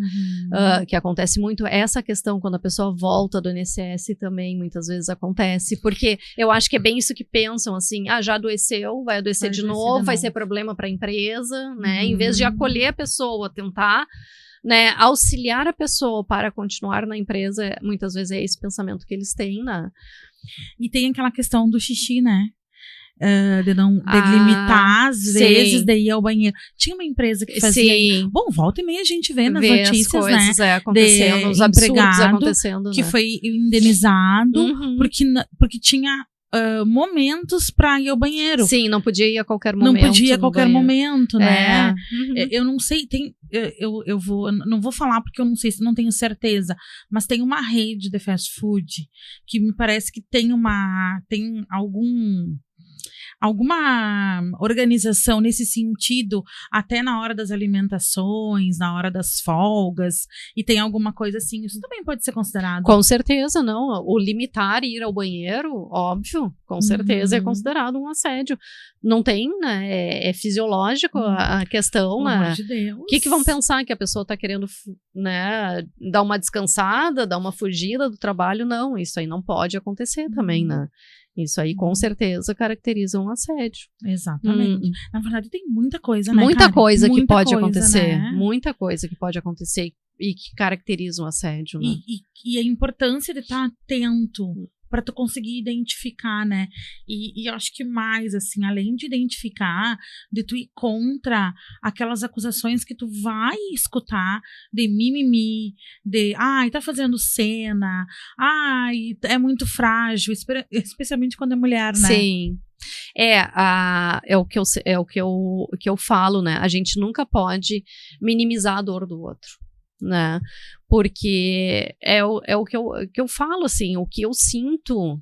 que acontece muito, essa questão quando a pessoa volta do INSS também muitas vezes acontece, porque eu acho que é bem isso que pensam, assim, já adoeceu, vai adoecer de novo, vai ser problema para a empresa, né, em vez de acolher a pessoa, tentar, né, auxiliar a pessoa para continuar na empresa, muitas vezes é esse pensamento que eles têm, né? E tem aquela questão do xixi, né? De não delimitar, às vezes, de ir ao banheiro. Tinha uma empresa que fazia. Sim. Bom, volta e meia a gente vê nas notícias, as coisas, né? Acontecendo, os absurdos acontecendo, que né? foi indenizado porque tinha momentos para ir ao banheiro. Sim, não podia ir a qualquer momento. Não podia a qualquer momento, né? Uhum. Eu não sei, não vou falar porque eu não sei, não tenho certeza, mas tem uma rede de fast food que me parece que tem alguma organização nesse sentido, até na hora das alimentações, na hora das folgas, e tem alguma coisa assim, isso também pode ser considerado. Com certeza, não. O limitar ir ao banheiro, óbvio, com certeza é considerado um assédio. Não tem, né? É fisiológico a questão, pelo né? amor de Deus. O que vão pensar? Que a pessoa tá querendo, né, dar uma descansada, dar uma fugida do trabalho? Não, isso aí não pode acontecer também, né? Isso aí, com certeza, caracteriza um assédio. Exatamente. Na verdade, tem muita coisa, né, Muita coisa que pode coisa, acontecer. né? Muita coisa que pode acontecer e que caracteriza um assédio, né? E a importância de estar atento para tu conseguir identificar, né? E eu acho que mais, assim, além de identificar, de tu ir contra aquelas acusações que tu vai escutar de mimimi, de, tá fazendo cena, é muito frágil, especialmente quando é mulher, né? Sim. É o que eu falo, né? A gente nunca pode minimizar a dor do outro, né? Porque é o que eu falo, assim, o que eu sinto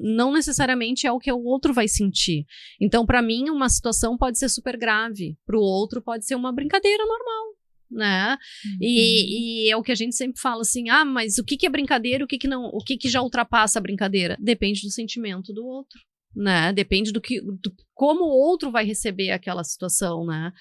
não necessariamente é o que o outro vai sentir. Então, para mim, uma situação pode ser super grave, para o outro pode ser uma brincadeira normal, né? E é o que a gente sempre fala, assim, mas o que é brincadeira, o que não, o que já ultrapassa a brincadeira? Depende do sentimento do outro, né? Depende do como o outro vai receber aquela situação, né?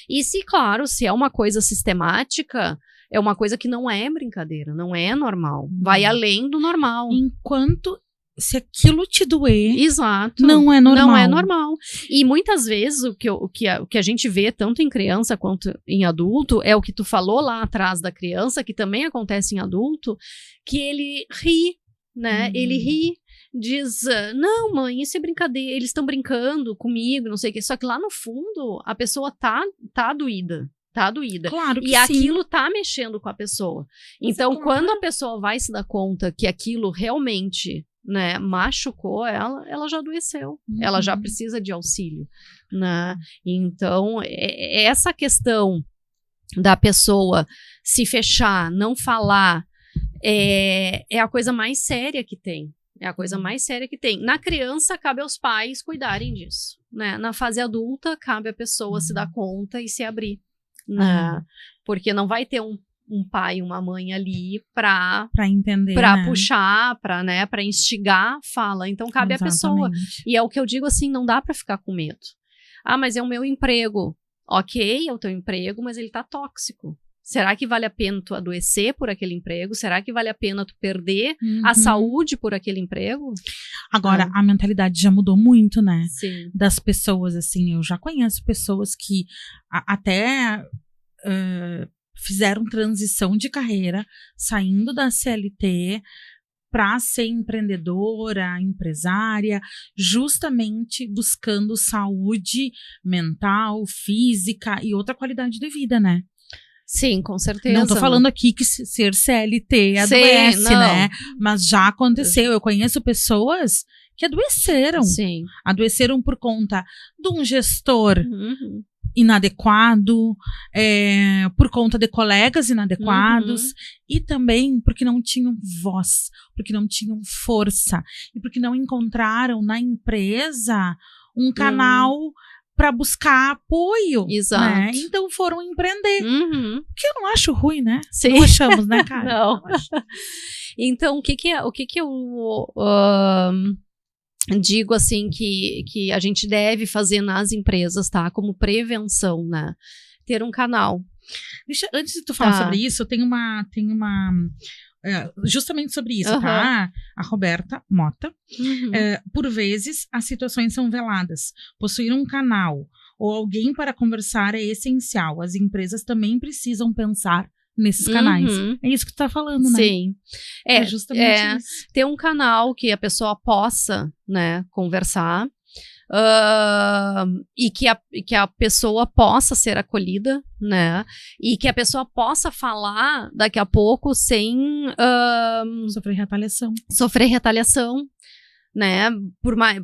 E claro, se é uma coisa sistemática, é uma coisa que não é brincadeira, não é normal, vai além do normal. Enquanto se aquilo te doer, exato, não é normal. Não é normal. E muitas vezes o que a gente vê tanto em criança quanto em adulto é o que tu falou lá atrás da criança, que também acontece em adulto, que ele ri, né? Ele ri, diz, não, mãe, isso é brincadeira, eles estão brincando comigo, não sei o que. Só que lá no fundo a pessoa tá doída. Tá doída. Claro que e aquilo tá mexendo com a pessoa. Então, quando a pessoa vai se dar conta que aquilo realmente, né, machucou ela já adoeceu. Ela já precisa de auxílio, né? Então, essa questão da pessoa se fechar, não falar, é a coisa mais séria que tem. É a coisa mais séria que tem. Na criança, cabe aos pais cuidarem disso, né? Na fase adulta, cabe a pessoa se dar conta e se abrir. Porque não vai ter um pai e uma mãe ali para entender, para né? puxar, para instigar, fala. Então cabe à pessoa. E é o que eu digo, assim, não dá para ficar com medo. Mas é o meu emprego. Ok, é o teu emprego, mas ele tá tóxico. Será que vale a pena tu adoecer por aquele emprego? Será que vale a pena tu perder a saúde por aquele emprego? Agora, a mentalidade já mudou muito, né? Sim. Das pessoas, assim, eu já conheço pessoas que até fizeram transição de carreira, saindo da CLT para ser empreendedora, empresária, justamente buscando saúde mental, física e outra qualidade de vida, né? Sim, com certeza. Não tô falando aqui que ser CLT adoece, né? Mas já aconteceu. Eu conheço pessoas que adoeceram. Sim. Adoeceram por conta de um gestor inadequado, por conta de colegas inadequados, e também porque não tinham voz, porque não tinham força, e porque não encontraram na empresa um canal para buscar apoio. Exato. Né? Então foram empreender. Que eu não acho ruim, né? Sim. Não achamos, né, cara? Não. Então, o que eu digo assim que a gente deve fazer nas empresas, tá? Como prevenção, né? Ter um canal. Antes de tu falar sobre isso, tem uma justamente sobre isso, tá? A Roberta Mota. Por vezes, as situações são veladas. Possuir um canal ou alguém para conversar é essencial. As empresas também precisam pensar nesses canais. É isso que tu tá falando, né? Sim. É justamente isso. Ter um canal que a pessoa possa, né, conversar. E que a pessoa possa ser acolhida, né? E que a pessoa possa falar daqui a pouco sem sofrer retaliação, né? Por mais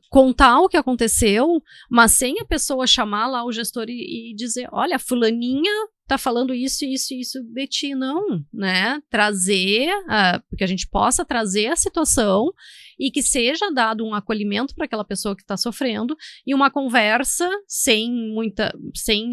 contar o que aconteceu, mas sem a pessoa chamar lá o gestor e dizer, olha, fulaninha tá falando isso de ti, não, né? Trazer, porque a gente possa trazer a situação e que seja dado um acolhimento para aquela pessoa que está sofrendo e uma conversa sem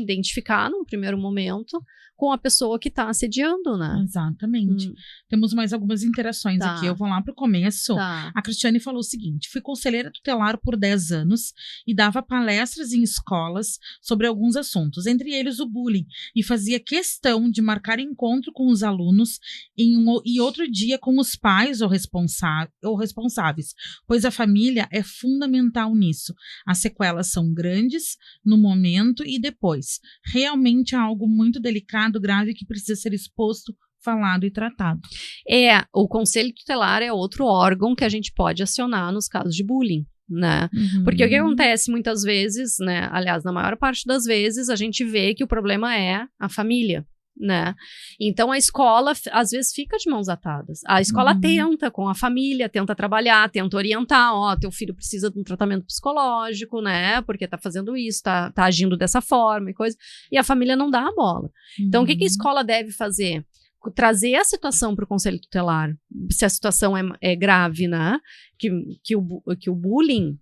identificar num primeiro momento com a pessoa que está assediando, né? Exatamente. Temos mais algumas interações aqui. Eu vou lá pro começo. A Cristiane falou o seguinte: fui conselheira tutelar por 10 anos e dava palestras em escolas sobre alguns assuntos, entre eles o bullying, e fazia questão de marcar encontro com os alunos e outro dia com os pais ou responsáveis, pois a família é fundamental nisso. As sequelas são grandes no momento e depois. Realmente é algo muito delicado, grave, que precisa ser exposto, falado e tratado. O Conselho Tutelar é outro órgão que a gente pode acionar nos casos de bullying, né? Porque o que acontece muitas vezes, né? Aliás, na maior parte das vezes, a gente vê que o problema é a família, né? Então a escola às vezes fica de mãos atadas. A escola tenta com a família, tenta trabalhar, tenta orientar, teu filho precisa de um tratamento psicológico, né? Porque tá fazendo isso, tá agindo dessa forma e coisa, e a família não dá a bola. Então o que a escola deve fazer? Trazer a situação para o Conselho Tutelar, se a situação é grave, né? Que o bullying,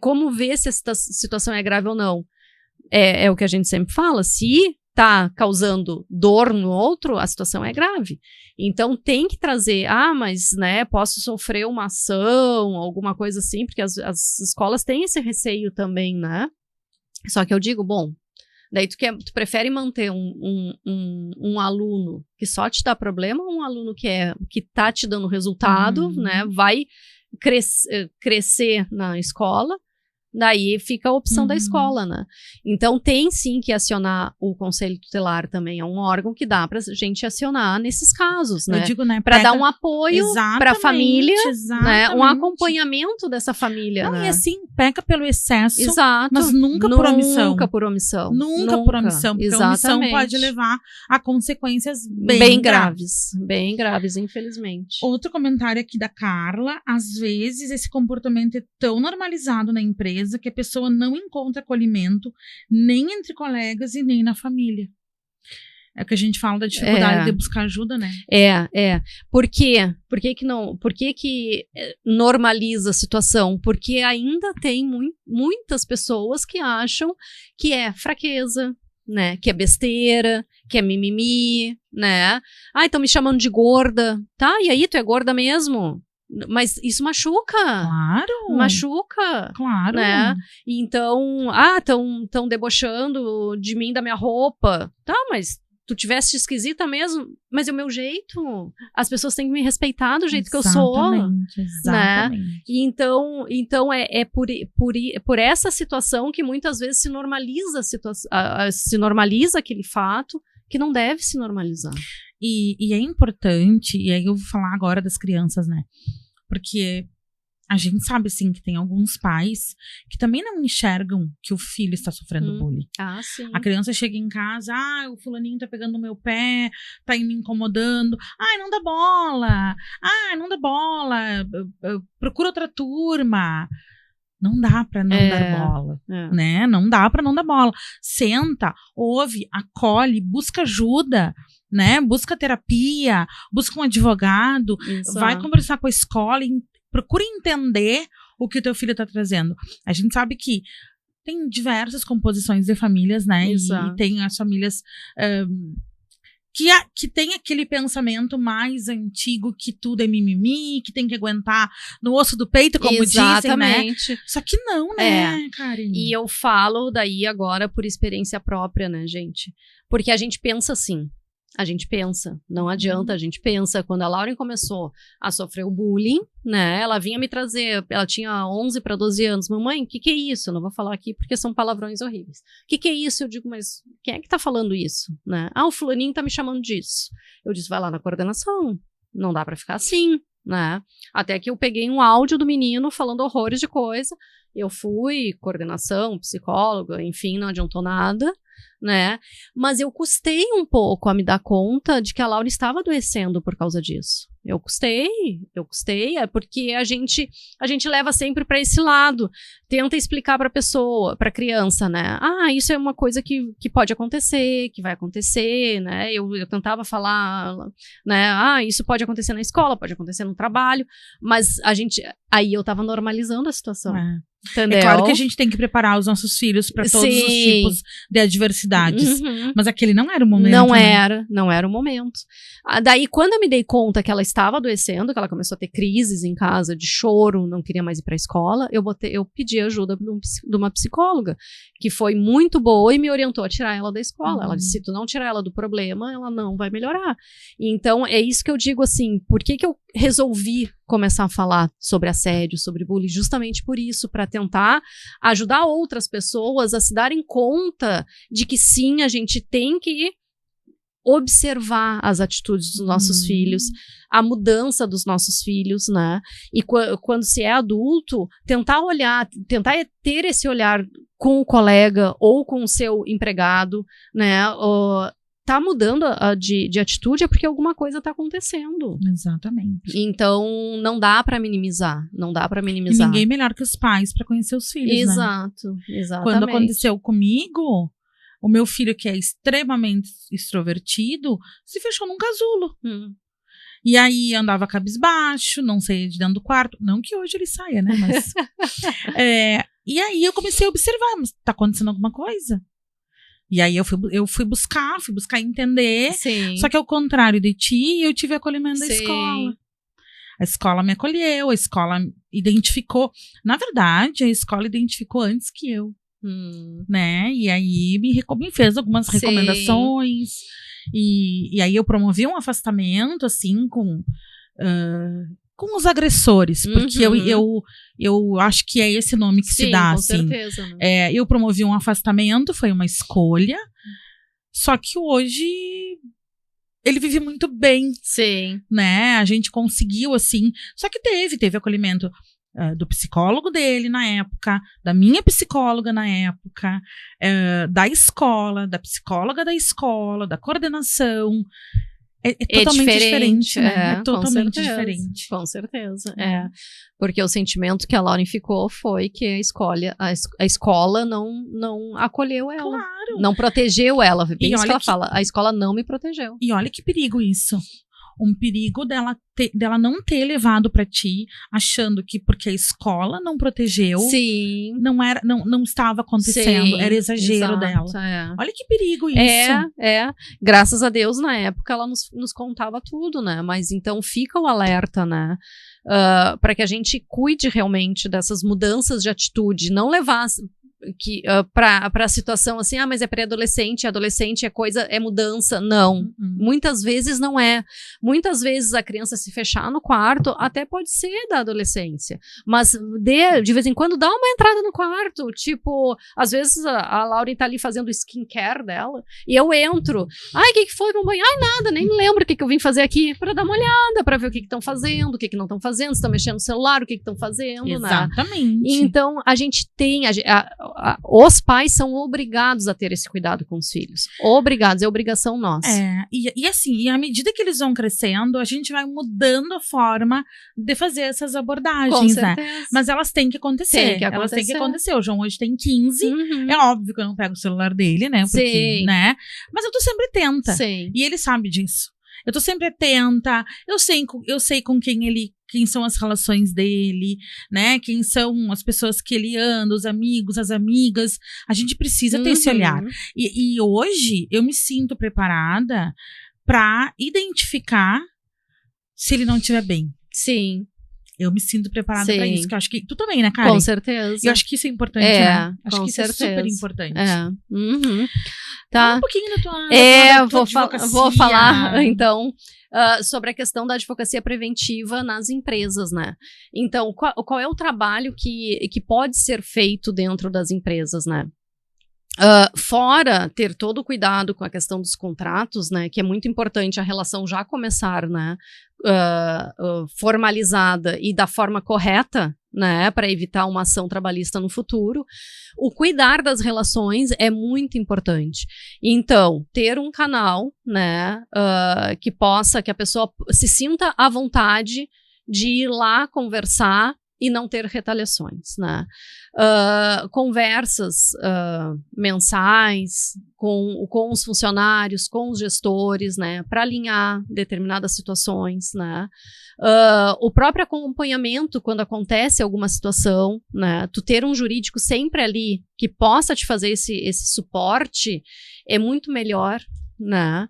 como ver se essa situação é grave ou não? É o que a gente sempre fala, se tá causando dor no outro, a situação é grave. Então tem que trazer, mas, né, posso sofrer uma ação, alguma coisa assim, porque as escolas têm esse receio também, né? Só que eu digo, bom, daí tu prefere manter um aluno que só te dá problema ou um aluno que tá te dando resultado, né, vai crescer na escola? Daí fica a opção da escola, né? Então tem sim que acionar o Conselho Tutelar também, é um órgão que dá pra gente acionar nesses casos, né? Eu digo, né? Pra dar um apoio pra família, né? Um acompanhamento dessa família, né? E assim, peca pelo excesso, exato, mas nunca por omissão. Nunca por omissão. Nunca por omissão, porque a omissão pode levar a consequências bem graves. Bem graves, infelizmente. Outro comentário aqui da Carla: às vezes esse comportamento é tão normalizado na empresa que a pessoa não encontra acolhimento nem entre colegas e nem na família. É o que a gente fala da dificuldade de buscar ajuda, né? Por quê? Por que normaliza a situação? Porque ainda tem muitas pessoas que acham que é fraqueza, né? Que é besteira, que é mimimi, né? Estão me chamando de gorda. Tá, e aí, tu é gorda mesmo? Mas isso machuca. Claro. Machuca. Claro. Né? Então, estão debochando de mim, da minha roupa. Tá, mas tu tivesse esquisita mesmo, mas é o meu jeito. As pessoas têm que me respeitar do jeito que eu sou. Exatamente. Né? E então é por essa situação que muitas vezes se normaliza aquele fato que não deve se normalizar. E é importante, e aí eu vou falar agora das crianças, né? Porque a gente sabe, sim, que tem alguns pais que também não enxergam que o filho está sofrendo bullying. Ah, sim. A criança chega em casa, o fulaninho tá pegando no meu pé, tá me incomodando. Não dá bola. Não dá bola. Procura outra turma. Não dá pra não dar bola, né? Não dá pra não dar bola. Senta, ouve, acolhe, busca ajuda, né? Busca terapia, busca um advogado, vai conversar com a escola, procura entender o que o teu filho tá trazendo. A gente sabe que tem diversas composições de famílias, né? E tem as famílias que tem aquele pensamento mais antigo que tudo é mimimi, que tem que aguentar no osso do peito, como dizem, né? Só que não, né, Karen? E eu falo daí agora por experiência própria, né, gente? Porque a gente pensa assim. A gente pensa, não adianta, a gente pensa. Quando a Lauren começou a sofrer o bullying, né, ela vinha me trazer, ela tinha 11 para 12 anos, mamãe, o que é isso? Eu não vou falar aqui porque são palavrões horríveis. O que é isso? Eu digo, mas quem é que tá falando isso? Né? O fulaninho tá me chamando disso. Eu disse, vai lá na coordenação, não dá para ficar assim, né? Até que eu peguei um áudio do menino falando horrores de coisa, eu fui, coordenação, psicóloga, enfim, não adiantou nada, né? Mas eu custei um pouco a me dar conta de que a Laura estava adoecendo por causa disso. Eu custei, é porque a gente leva sempre para esse lado, tenta explicar para a pessoa, para a criança, né? Isso é uma coisa que pode acontecer, que vai acontecer, né? Eu tentava falar, né? Isso pode acontecer na escola, pode acontecer no trabalho, mas aí eu tava normalizando a situação. Entendeu? É claro que a gente tem que preparar os nossos filhos para todos os tipos de adversidades. Mas aquele não era o momento. Não era o momento. Daí, quando eu me dei conta que ela estava adoecendo, que ela começou a ter crises em casa de choro, não queria mais ir para a escola, eu pedi ajuda de uma psicóloga, que foi muito boa e me orientou a tirar ela da escola. Ela disse, se tu não tirar ela do problema, ela não vai melhorar. Então, é isso que eu digo assim, por que eu resolvi começar a falar sobre assédio, sobre bullying, justamente por isso, para tentar ajudar outras pessoas a se darem conta de que sim, a gente tem que observar as atitudes dos nossos filhos, a mudança dos nossos filhos, né? E quando se é adulto, tentar ter esse olhar com o colega ou com o seu empregado, né? Tá mudando de atitude é porque alguma coisa tá acontecendo. Exatamente. Então, não dá pra minimizar. E ninguém melhor que os pais pra conhecer os filhos, Exato. Quando aconteceu comigo, o meu filho, que é extremamente extrovertido, se fechou num casulo. E aí andava cabisbaixo, não saía de dentro do quarto. Não que hoje ele saia, né? Mas, e aí eu comecei a observar, mas tá acontecendo alguma coisa? E aí eu fui buscar entender. Sim. Só que ao contrário de ti, eu tive acolhimento da escola. A escola me acolheu, a escola identificou. Na verdade, a escola identificou antes que eu. Né? E aí me fez algumas recomendações. E aí eu promovi um afastamento, assim, com os agressores, porque eu acho que é esse nome que se dá, com assim. Certeza, né? Eu promovi um afastamento, foi uma escolha, só que hoje ele vive muito bem. Sim. Né? A gente conseguiu, assim, só que teve acolhimento do psicólogo dele na época, da minha psicóloga na época, da escola, da psicóloga da escola, da coordenação. É totalmente diferente, né? É totalmente diferente. Com certeza, Porque o sentimento que a Lauren ficou foi que a escola não acolheu ela. Claro. Não protegeu ela. Bem isso que ela fala, a escola não me protegeu. E olha que perigo isso. Um perigo dela não ter levado pra ti, achando que porque a escola não protegeu, sim, não estava acontecendo, era exagero dela. Olha que perigo isso. Graças a Deus, na época, ela nos contava tudo, né? Mas então fica o alerta, né? Para que a gente cuide realmente dessas mudanças de atitude, não levar para a situação assim, mas é pré-adolescente, adolescente é mudança. Não. Muitas vezes não é. Muitas vezes a criança se fechar no quarto até pode ser da adolescência. Mas de vez em quando dá uma entrada no quarto. Tipo, às vezes a Lauren tá ali fazendo o skincare dela e eu entro. O que foi, mamãe? Nada, nem me lembro o que eu vim fazer aqui. Para dar uma olhada, para ver o que estão fazendo, o que não estão fazendo, se estão mexendo no celular, o que estão fazendo. Exatamente. Né? Então, a gente tem... os pais são obrigados a ter esse cuidado com os filhos. Obrigados, é obrigação nossa. E assim, à medida que eles vão crescendo, a gente vai mudando a forma de fazer essas abordagens, com certeza. Né? Mas elas têm que acontecer. Elas têm que acontecer. O João hoje tem 15. É óbvio que eu não pego o celular dele, né? Porque, Sim. Né? Mas eu tô sempre atenta. Sim. E ele sabe disso. Eu tô sempre atenta. Eu sei com quem são as relações dele, né? Quem são as pessoas que ele anda, os amigos, as amigas. A gente precisa ter esse olhar. E hoje eu me sinto preparada para identificar se ele não estiver bem. Sim. Eu me sinto preparada para isso, que eu acho que tu também, né, Karen? Com certeza. Eu acho que isso é importante, né? Acho com que isso certeza. é super importante. Tá. Fala um pouquinho da tua vou falar, então, sobre a questão da advocacia preventiva nas empresas, né? Então, qual é o trabalho que pode ser feito dentro das empresas, né? Fora ter todo o cuidado com a questão dos contratos, né, que é muito importante a relação já começar, né, formalizada e da forma correta, né, para evitar uma ação trabalhista no futuro. O cuidar das relações é muito importante. Então, ter um canal, né, que a pessoa se sinta à vontade de ir lá conversar e não ter retaliações, né? Conversas mensais com os funcionários, com os gestores, né? Para alinhar determinadas situações, né? O próprio acompanhamento quando acontece alguma situação, né? Tu ter um jurídico sempre ali que possa te fazer esse suporte é muito melhor, né?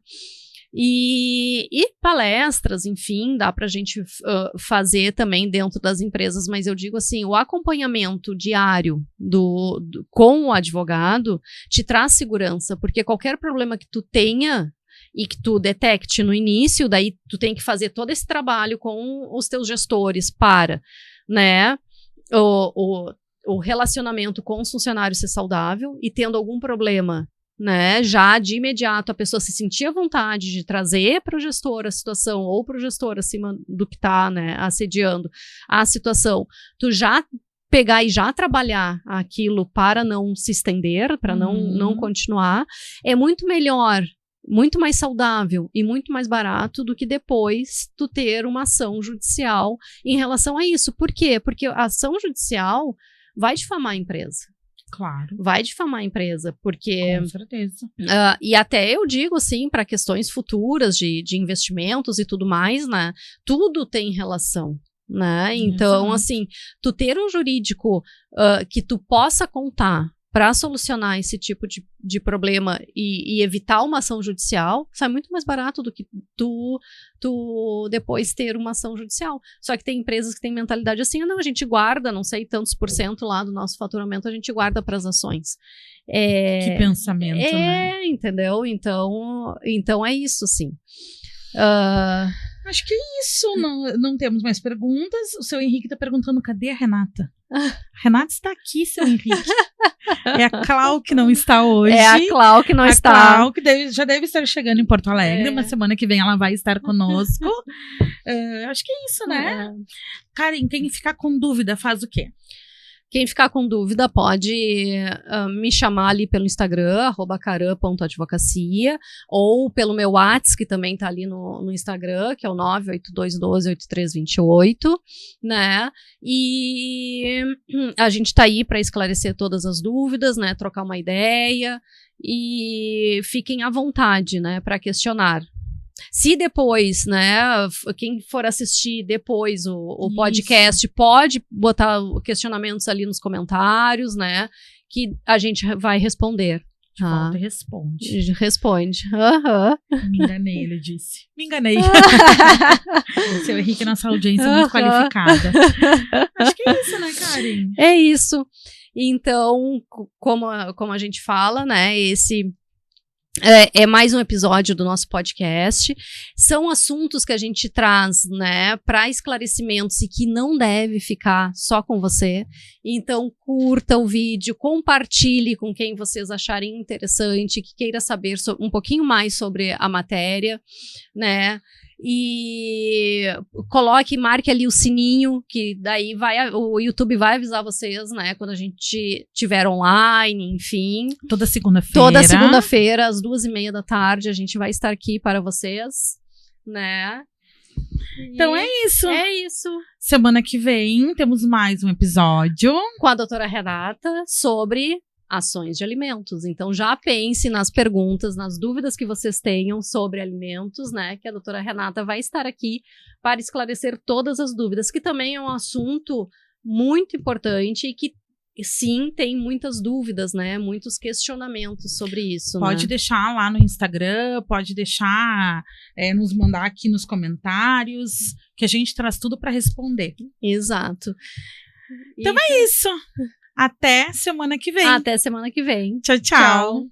E palestras, enfim, dá pra gente fazer também dentro das empresas, mas eu digo assim, o acompanhamento diário com o advogado te traz segurança, porque qualquer problema que tu tenha e que tu detecte no início, daí tu tem que fazer todo esse trabalho com os teus gestores para, né, o relacionamento com os funcionários ser saudável e tendo algum problema, né, já de imediato a pessoa se sentir à vontade de trazer para o gestor a situação ou para o gestor acima do que está, né, assediando a situação, tu já pegar e já trabalhar aquilo para não se estender, para não continuar, é muito melhor, muito mais saudável e muito mais barato do que depois tu ter uma ação judicial em relação a isso. Por quê? Porque a ação judicial vai difamar a empresa. Claro. Vai difamar a empresa, porque... Com certeza. E até eu digo, assim, para questões futuras de investimentos e tudo mais, né? Tudo tem relação, né? Então, assim, tu ter um jurídico que tu possa contar para solucionar esse tipo de problema e evitar uma ação judicial, sai muito mais barato do que tu depois ter uma ação judicial. Só que tem empresas que têm mentalidade assim, não, a gente guarda, não sei, tantos por cento lá do nosso faturamento, a gente guarda para as ações. Que pensamento, né? Entendeu? Então é isso, sim. Acho que é isso, não temos mais perguntas. O seu Henrique está perguntando, cadê a Renata? Renata está aqui, seu Henrique. É a Clau que não está hoje. É a Clau que não está. A Clau que já deve estar chegando em Porto Alegre. Uma semana que vem ela vai estar conosco. Acho que é isso, né? Karen, quem ficar com dúvida faz o quê? Quem ficar com dúvida pode me chamar ali pelo Instagram, @caran.advocacia, ou pelo meu WhatsApp, que também tá ali no Instagram, que é o 982128328, né? E a gente tá aí para esclarecer todas as dúvidas, né? Trocar uma ideia, e fiquem à vontade, né? Para questionar. Se depois, né, quem for assistir depois o podcast pode botar questionamentos ali nos comentários, né, que a gente vai responder. Volta e responde. Responde. Me enganei, ele disse. Me enganei. Seu Henrique, nossa audiência é muito qualificada. Acho que é isso, né, Karen? É isso. Então, como a gente fala, né, esse é mais um episódio do nosso podcast. São assuntos que a gente traz, né, para esclarecimentos e que não deve ficar só com você. Então, curta o vídeo, compartilhe com quem vocês acharem interessante, que queira saber um pouquinho mais sobre a matéria, né? E coloque, marque ali o sininho, que daí o YouTube vai avisar vocês, né, quando a gente estiver online, enfim. Toda segunda-feira. Toda segunda-feira, às 2:30 da tarde, a gente vai estar aqui para vocês, né? Então é isso. É isso. Semana que vem temos mais um episódio com a doutora Renata sobre ações de alimentos. Então já pense nas perguntas, nas dúvidas que vocês tenham sobre alimentos, né? Que a doutora Renata vai estar aqui para esclarecer todas as dúvidas, que também é um assunto muito importante e que sim, tem muitas dúvidas, né? Muitos questionamentos sobre isso. Pode deixar lá no Instagram, pode deixar, nos mandar aqui nos comentários, que a gente traz tudo para responder. Exato. Então é isso. Até semana que vem. Até semana que vem. Tchau, tchau.